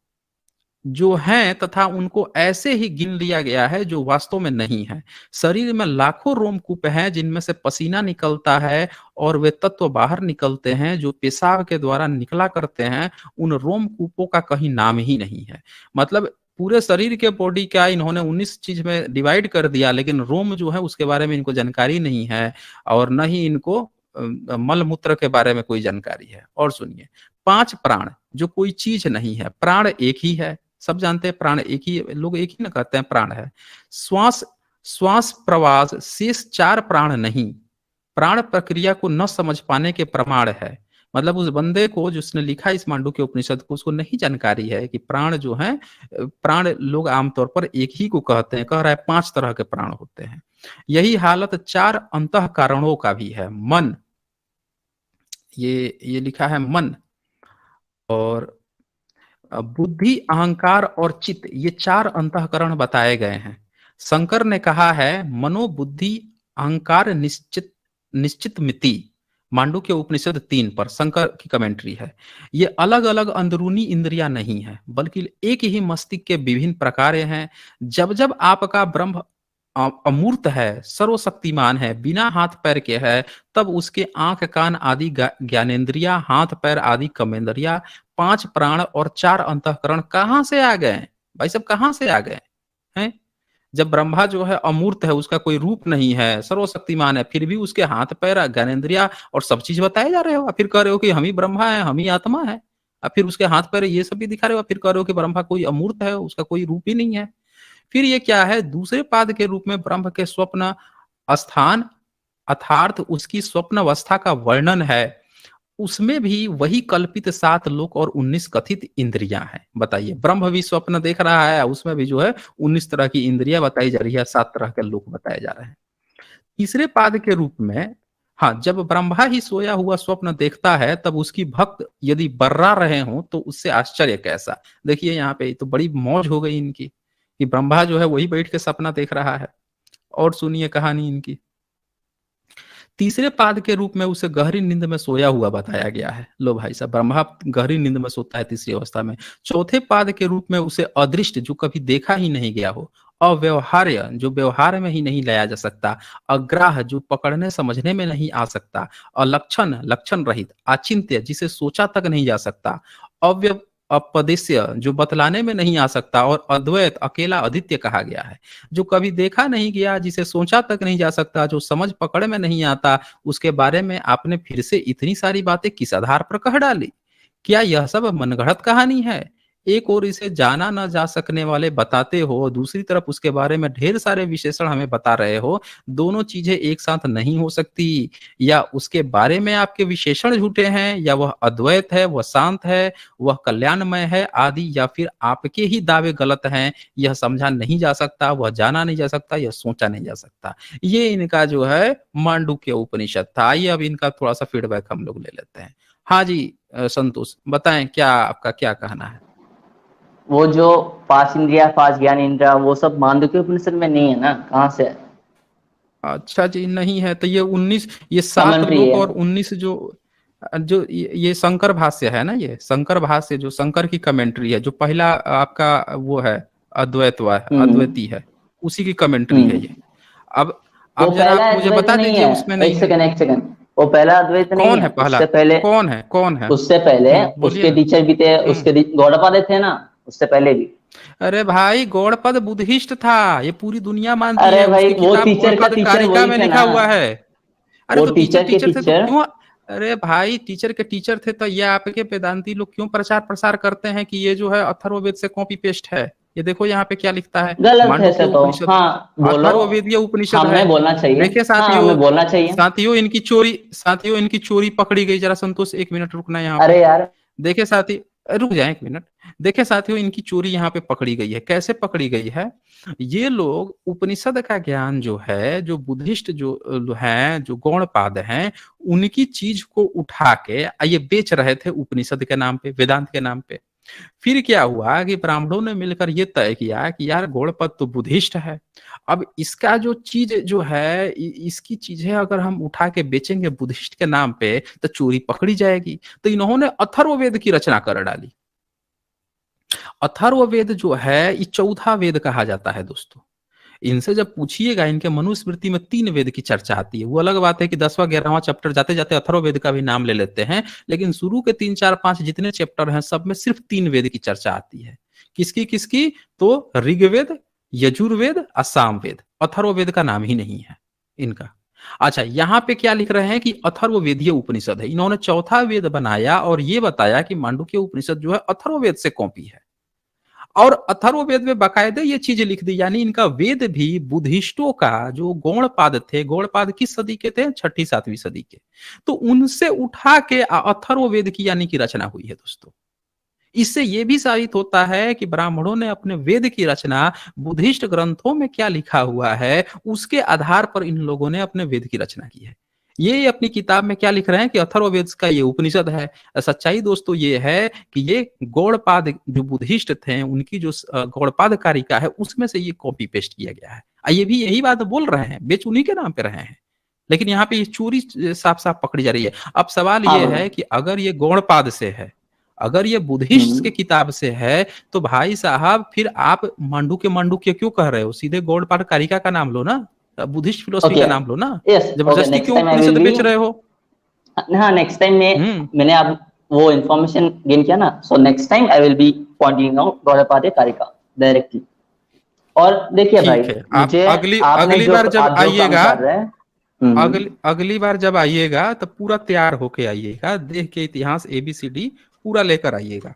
जो हैं, तथा उनको ऐसे ही गिन लिया गया है जो वास्तव में नहीं है। शरीर में लाखों रोमकूप हैं जिनमें से पसीना निकलता है, और वे तत्व बाहर निकलते हैं जो पेशाब के द्वारा निकला करते हैं। उन रोमकूपों का कहीं नाम ही नहीं है। मतलब पूरे शरीर के बॉडी का इन्होंने 19 चीज में डिवाइड कर दिया, लेकिन रोम जो है उसके बारे में इनको जानकारी नहीं है, और न ही इनको मल मूत्र के बारे में कोई जानकारी है। और सुनिए, 5 प्राण जो कोई चीज नहीं है, प्राण एक ही है, सब जानते हैं प्राण एक ही, लोग एक ही ना कहते हैं प्राण है। श्वास श्वास प्रवास शेष 4 प्राण नहीं, प्राण प्रक्रिया को न समझ पाने के प्रमाण है। मतलब उस बंदे को जिसने लिखा इस मांडुक्य उपनिषद को, उसको नहीं जानकारी है कि प्राण जो है, प्राण लोग आमतौर पर एक ही को कहते हैं, कह रहा है 5 तरह के प्राण होते हैं। यही हालत 4 अंतः कारणों का भी है। मन, ये लिखा है मन, और बुद्धि, अहंकार और चित्त, ये 4 अंतःकरण बताए गए हैं। शंकर ने कहा है मनोबुद्धि अहंकार निश्चित निश्चित मिति, मांडुक्य उपनिषद 3 पर शंकर की कमेंट्री है। ये अलग अलग अंदरूनी इंद्रियां नहीं है, बल्कि एक ही मस्तिष्क के विभिन्न प्रकार हैं। जब जब आपका ब्रह्म अमूर्त है, सर्वशक्तिमान है, बिना हाथ पैर के है, तब उसके आंख कान आदि ज्ञानेन्द्रिया, हाथ पैर आदि कमेंद्रिया, 5 प्राण और 4 अंतःकरण कहां से आ गए भाई सब, कहां से आ गए हैं? जब ब्रह्मा जो है अमूर्त है, उसका कोई रूप नहीं है, सर्वशक्तिमान है, फिर भी उसके हाथ पैर ज्ञानेन्द्रिया और सब चीज बताए जा रहे हो, फिर कह रहे हो कि हम ही ब्रह्मा है, हम ही आत्मा है। अब फिर उसके हाथ पैर ये सब भी दिखा रहे हो, फिर कह रहे हो कि ब्रह्मा कोई अमूर्त है, उसका कोई रूप ही नहीं है। फिर ये क्या है, दूसरे पाद के रूप में ब्रह्म के स्वप्न स्थान अर्थात उसकी स्वप्न अवस्था का वर्णन है। उसमें भी वही कल्पित 7 लोक और 19 कथित इंद्रियां हैं। बताइए, ब्रह्म भी स्वप्न देख रहा है, उसमें भी जो है 19 तरह की इंद्रियां बताई जा रही है, 7 तरह के लोक बताए जा रहे हैं। तीसरे पाद के रूप में, हाँ, जब ब्रह्मा ही सोया हुआ स्वप्न देखता है, तब उसकी भक्त यदि बर्रा रहे हों तो उससे आश्चर्य कैसा। देखिए यहाँ पे तो बड़ी मौज हो गई इनकी कि ब्रह्मा जो है वही बैठ के सपना देख रहा है। और सुनिए कहानी इनकी। तीसरे पाद के रूप में उसे गहरी नींद में सोया हुआ बताया गया है। लो भाई साहब, ब्रह्मा गहरी नींद में सोता है तीसरी अवस्था में। चौथे पाद के रूप में उसे अदृष्ट, जो कभी देखा ही नहीं गया हो, अव्यवहार्य, जो व्यवहार में ही नहीं लाया जा सकता, अग्राह, जो पकड़ने समझने में नहीं आ सकता, अलक्षण, लक्षण रहित, अचिंत्य, जिसे सोचा तक नहीं जा सकता, अव्य अपदेश्य, जो बतलाने में नहीं आ सकता, और अद्वैत, अकेला अद्वितीय कहा गया है। जो कभी देखा नहीं गया, जिसे सोचा तक नहीं जा सकता, जो समझ पकड़ में नहीं आता, उसके बारे में आपने फिर से इतनी सारी बातें किस आधार पर कह डाली? क्या यह सब मनगढ़ंत कहानी है? एक ओर इसे जाना न जा सकने वाले बताते हो, दूसरी तरफ उसके बारे में ढेर सारे विशेषण हमें बता रहे हो। दोनों चीजें एक साथ नहीं हो सकती। या उसके बारे में आपके विशेषण झूठे हैं, या वह अद्वैत है, वह शांत है, वह कल्याणमय है आदि, या फिर आपके ही दावे गलत हैं। यह समझा नहीं जा सकता, वह जाना नहीं जा सकता, यह सोचा नहीं जा सकता। ये इनका जो है मांडुक्य उपनिषद था। आइए अब इनका थोड़ा सा फीडबैक हम लोग ले लेते हैं। हाँ जी, संतोष बताएं, क्या आपका क्या कहना है? वो जो 5 इंद्रिया, 5 ज्ञान इंद्रिया, वो सब मांडुक्य उपनिषद में नहीं है ना, कहाँ से है? अच्छा जी, नहीं है तो ये 19, ये 7 कमेंट्री लोक है। और 19 जो जो ये शंकर भाष्य है ना, ये शंकर भाष्य जो शंकर की कमेंट्री है, जो पहला आपका वो है हम्म। अद्वैती है, उसी की कमेंट्री है हम्म। ये। अब वो अब जरा पहला आप मुझे अद्वैत बता नहीं दीजिए, है। उसमें नहीं एक है। सेकंड, एक सेकंड। वो पहला अद्वैत नहीं कौन है, है पहला? कौन है? उससे पहले बोलिए उसके ना। टीचर भी थे, हम्म। उसके गौड़पाद थे ना, उससे पहले भी। अरे भाई, गौड़पद बुद्धिस्ट था, ये पूरी दुनिया मानती अरे है, भाई उसकी वो किताब टीचर का गौड़पद टीचर कारिका वही में थे लिखा ना, हुआ है। अरे वो तो टीचर टीचर के टीचर थे तो टीचर। क्यों? अरे भाई, टीचर के टीचर थे तो ये आपके वेदांती लोग क्यों प्रचार प्रसार करते हैं कि ये जो है अथर्ववेद से कॉपी पेस्ट है? ये देखो यहाँ पे क्या लिखता है, गलत है मांडुक्य ऐसे तो, उपनिषद, हाँ बोलो। अथर्ववेदीय उपनिषद हमें है। बोलना चाहिए। देखिए हाँ साथियों, हमें बोलना चाहिए। साथियों इनकी चोरी पकड़ी गई। जरा संतोष, एक मिनट रुकना यहाँ पे। अरे यार। देखे साथी, रुक जाए एक मिनट। देखे साथियों, इनकी चोरी यहाँ पे पकड़ी गई है। कैसे पकड़ी गई है? ये लोग उपनिषद का ज्ञान जो है, जो बुद्धिस्ट जो हैं, जो गौणपाद हैं, उनकी चीज को उठा के ये बेच रहे थे उपनिषद के नाम पे, वेदांत के नाम पे। फिर क्या हुआ कि ब्राह्मणों ने मिलकर ये तय किया कि यार गौड़पद तो बुद्धिस्ट है, अब इसका जो चीज जो है, इसकी चीजें अगर हम उठा के बेचेंगे बुद्धिस्ट के नाम पे तो चोरी पकड़ी जाएगी। तो इन्होंने अथर्ववेद की रचना कर डाली। अथर्ववेद जो है ये चौथा वेद कहा जाता है दोस्तों। इनसे जब पूछिएगा, इनके मनुस्मृति में 3 वेद की चर्चा आती है। वो अलग बात है कि 10वां 11वां चैप्टर जाते जाते अथर्ववेद का भी नाम ले लेते हैं, लेकिन शुरू के 3 4 5 जितने चैप्टर हैं सब में सिर्फ 3 वेद की चर्चा आती है। किसकी किसकी? तो ऋग्वेद, यजुर्वेद और सामवेद। अथर्ववेद का नाम ही नहीं है इनका। अच्छा, यहाँ पे क्या लिख रहे हैं कि अथर्ववेदीय उपनिषद है। इन्होंने चौथा वेद बनाया और ये बताया कि मांडुक्य उपनिषद जो है अथर्ववेद से कॉपी है। और अथर्ववेद में बाकायदे ये चीज लिख दी, यानी इनका वेद भी बुद्धिस्टों का, जो गौड़पाद थे, गौड़पाद किस सदी के थे? 6ठी 7वीं सदी के। तो उनसे उठा के अथर्ववेद की यानी कि रचना हुई है दोस्तों। इससे यह भी साबित होता है कि ब्राह्मणों ने अपने वेद की रचना बुद्धिस्ट ग्रंथों में क्या लिखा हुआ है उसके आधार पर इन लोगों ने अपने वेद की रचना की है। ये अपनी किताब में क्या लिख रहे हैं कि अथर्ववेद का ये उपनिषद है। सच्चाई दोस्तों ये है कि ये गौड़पाद जो बुद्धिस्ट थे, उनकी जो गौड़पाद कारिका है उसमें से ये कॉपी पेस्ट किया गया है। ये भी यही बात बोल रहे हैं, बेच उन्हीं के नाम पे रहे हैं, लेकिन यहाँ पे ये चोरी साफ साफ पकड़ी जा रही है। अब सवाल हाँ ये बोलो। है कि अगर ये गौड़पाद से है, अगर ये बुद्धिस्ट के किताब से है, तो भाई साहब फिर आप मांडुक्य क्यों कह रहे हो? सीधे गौड़पाद कारिका का नाम लो ना, बुद्धिस्ट फिलोसफी ओके। का नाम लो ना। यस ओके, जबरदस्ती नेक्स्ट क्यों time I will Upanishad be. बेच रहे हो? हाँ नेक्स्ट टाइम में हम्म। मैंने अब वो इन्फॉर्मेशन गेन किया ना, so next time I will be pointing out Gaudapada कारिका डायरेक्टली। और देखिए भाई, ठीक है, आप मुझे अगली आपने अगली जो बार जब आप जो काम आइएगा, कर रहे हैं। अगली बार जब आइएगा तो पूरा तैयार होके आइएगा, देख के इतिहास ABCD पूरा लेकर आइएगा।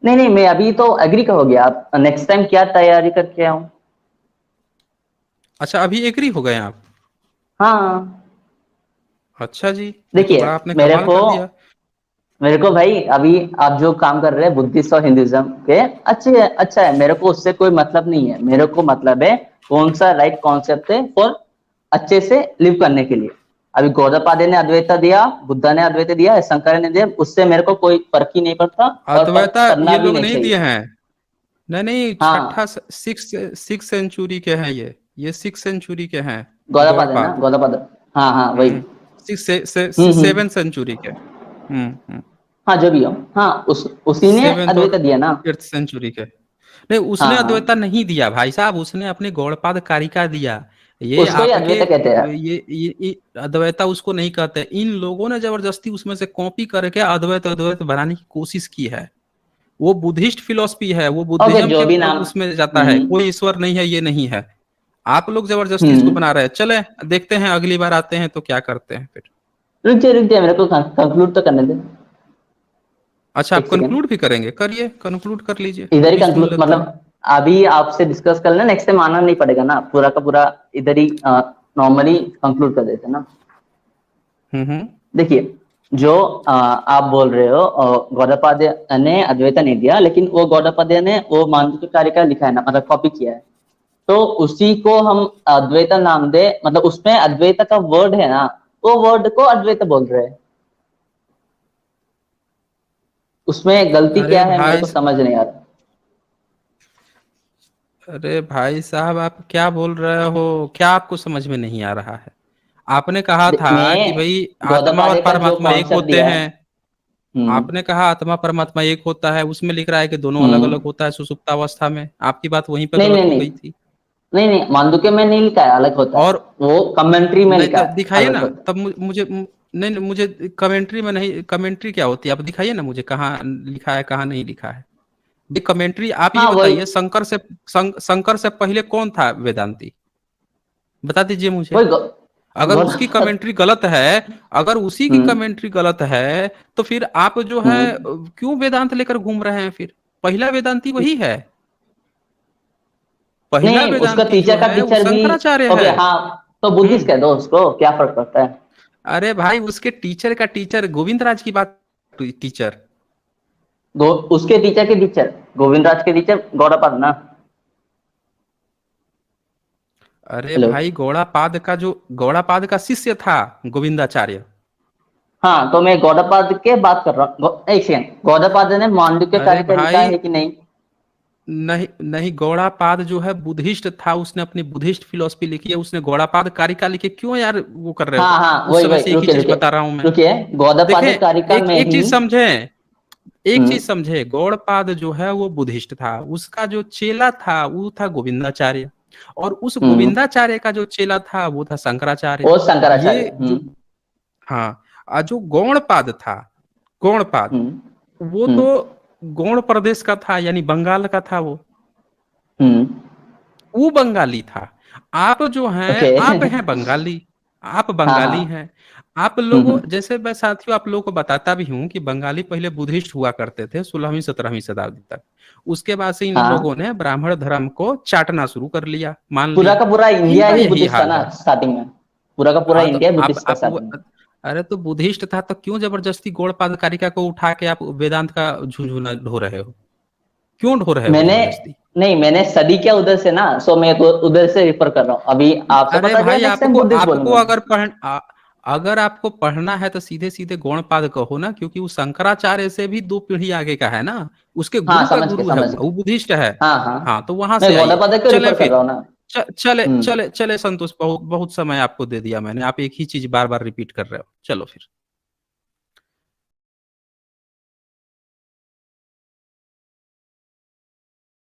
नहीं नहीं, मैं अभी तो एग्री का हो गया, आप नेक्स्ट टाइम क्या तैयारी करके आऊं। अच्छा, अभी एग्री हो गए आप? हाँ अच्छा जी, ये तो देखिए, बड़ा आपने कमाल कर दिया। मेरे को भाई अभी आप जो काम कर रहे हैं बुद्धिस्ट और हिंदुइज्म के, अच्छे है, अच्छा है, मेरे को उससे कोई मतलब नहीं है। मेरे को मतलब है कौन सा राइट कॉन्सेप्ट है फॉर अच्छे से लिव करने के लिए। अभी गौड़पाद ने अद्वैत दिया, बुद्धा ने अद्वैत दिया, शंकर ने दिया, उससे मेरे को कोई फर्क ही नहीं पड़ता और फर्क अद्वैता करना ये भी लोग नहीं नहीं चाहिए। दिए हैं। नहीं नहीं, छठा हाँ 6th सेंचुरी के हैं ये 6th सेंचुरी के हैं। गौड़पाद है ना, गौड़पाद। गौड़पाद। हाँ हाँ वही। हम्म। हम्म। 7th सेंचुरी के। हम्म। हाँ जो भी हो, हाँ उसी ने 7th अद्वैत और दिया ना। 8th सेंचुरी के। नहीं, हाँ उसने हाँ, अद्वैता नहीं दिया भाई साहब, उसने अपने गौड़पाद कारिका दिया। ये उसको ही आपके अद्वैत कहते हैं। ये अद्वैता उसको नहीं कहते। इन लोगों ने जबरदस्ती उसमें से कॉपी करके अद्वैत अद्वैत बनाने की कोशिश की है। वो बुद्धिस्ट फिलोसफी है, वो ओके बुद्धिज्म जो के भी नाम। उसमें जाता है, कोई ईश्वर नहीं है, ये नहीं है। आप लोग जबरदस्ती इसको हम्म। बना रहे हैं। चले देखते हैं, अगली बार आते हैं तो क्या करते हैं फिर। रुक जाइए मेरे को कंक्लूड तो करने दे। अच्छा, एक आप सेकेंड, कंक्लूड भी करेंगे? करिए, कंक्लूड कर लीजिए, इधर हम ही भी सुन कंक्लूड लेते हैं। मतलब अभी आपसे डिस्कस कर लेना, नेक्स्ट टाइम आना नहीं पड़ेगा ना, पूरा का पूरा इधर ही नॉर्मली कंक्लूड कर देते हैं ना। हम्म। देखिए, जो आप बोल रहे हो गौड़पाद ने अद्वैत नहीं दिया, लेकिन वो गौड़पाद ने वो मांडुक्य कारिका लिखा है ना, मतलब कॉपी किया है, तो उसी को हम अद्वैत नाम दे, मतलब उसमें अद्वैत का वर्ड है ना, वो वर्ड को अद्वैत बोल रहे हैं। उसमें गलती अरे क्या है मेरे भाई, को समझ नहीं आ रहा। अरे भाई साहब, आप क्या बोल रहे हो? क्या आपको समझ में नहीं आ रहा है? आपने कहा था कि मैं भाई आत्मा और गौड़पाद का जो परमात्मा एक कॉन्सेप्ट होते दिया है। हैं। हम्म। आपने कहा आत्मा परमात्मा एक होता है, उसमें लिख रहा है कि दोनों अलग अलग हम्म। होता है सुषुप्तावस्था में। आपकी बात वहीं पे नहीं गलत नहीं हो नहीं, गई थी। नहीं नहीं, मांडुक्य में नहीं लिखा है अलग होता है, और वो कमेंट्री में नहीं लिखा तो है दिखाइए अलग ना, होता है। तब मुझे नहीं नहीं, मुझे कमेंट्री में नहीं, कमेंट्री क्या होती है आप दिखाइए ना मुझे, कहाँ लिखा है कहाँ नहीं लिखा है। ये कमेंट्री आप ये हाँ वही, बताइए, शंकर से पहले कौन था वेदांती, बता दीजिए मुझे। वही अगर उसकी गौतम। कमेंट्री गलत है, अगर उसी की हम्म कमेंट्री गलत है, तो फिर आप जो है हम्म। क्यों वेदांत लेकर घूम रहे हैं फिर? पहला वेदांती वही है, पहला नहीं, उसका वेदांती जो टीचर का है वो टीचर भी। शंकराचार्य ओके है। हाँ, तो बुद्धिस्ट हम्म। कह दो उसको, क्या फर्क पड़ता है। अरे भाई, उसके टीचर का टीचर गोविंद राज की बात, टीचर। उसके टीचर के टीचर गोविंद राज के टीचर गौड़ापाद ना। अरे हेलो। भाई, गौड़ापाद का शिष्य था गोविंदाचार्य। हाँ, तो मैं गौड़ापाद के बात कर रहा हूँ। एक सेकंड, गौड़ापाद ने मांडुक्य अरे कारिका लिखा भाई, है कि नहीं? नहीं नहीं, गौड़ापाद जो है बुद्धिस्ट था, उसने अपनी बुद्धिस्ट फिलोसफी लिखी है, उसने गौड़ापाद कारिका लिखी। क्यों यार वो कर रहे हो? हाँ हाँ, उस वही समय वही, से एक ही रुकिए चीज रुकिए बता रहा हूं मैं। रुकिए। देखें, गौड़ापाद कारिका एक में एक ही। चीज समझे, एक हम्म चीज समझे, गौड़पाद जो है वो बुद्धिस्ट था, उसका जो चेला था वो था गोविंदाचार्य, और उस हम्म। गोविंदाचार्य का जो चेला था वो था शंकराचार्य। और शंकराचार्य। ये जो, हाँ, जो गौड़पाद था, गौड़पाद, हम्म वो हम्म तो गौड़ प्रदेश का था, यानी बंगाल का था हम्म। वो बंगाली था। आप जो हैं, ओके। आप हैं बंगाली, आप हाँ बंगाली हाँ। हैं। आप लोगों, हम्म। जैसे मैं साथियों आप लोगों को बताता भी हूँ कि बंगाली पहले बुद्धिस्ट हुआ करते थे 16वीं 17वीं शताब्दी तक। उसके बाद से इन लोगों हाँ, ने ब्राह्मण धर्म को चाटना शुरू कर लिया, मान पूरा लिया। का पूरा इंडिया इनका ही यही बुद्धिस्ट था हाल ना है। स्टार्टिंग में। पूरा का पूरा हाँ तो इंडिया अब बुद्धिस्ट था आप स्टार्टिंग में। अरे तो बुद्धिस्ट था तो क्यों जबरदस्ती गौड़पाद कारिका को उठा के आप वेदांत का झुंझुना ढो रहे हो? क्यों ढो रहे हो मैंने जबरदस्ती? नहीं, मैंने स्टडी किया उधर से ना, सो मैं तो उधर से रिफर कर रहा हूँ। अभी आपसे अरे पता चला, भाई, नेक्स्ट टाइम आपको बुद्धिस्ट आपको बोलूंगा मैं। अगर अगर आपको पढ़ना है तो सीधे सीधे गौड़पाद कहो ना, क्योंकि वो शंकराचार्य से भी 2 पीढ़ी आगे का है ना। उसके हाँ, गुरु का समझ गया गुरु है, समझ वो गया। बुद्धिस्ट है। हाँ हाँ, हाँ, तो वहां मैं से आइए। गौतम को चले रिफर कर फिर, रहा हूँ ना। चले हम्म। चले चले संतोष, बहुत बहुत समय आपको दे दिया मैंने, आप एक ही चीज बार बार रिपीट कर रहे हो, चलो फिर।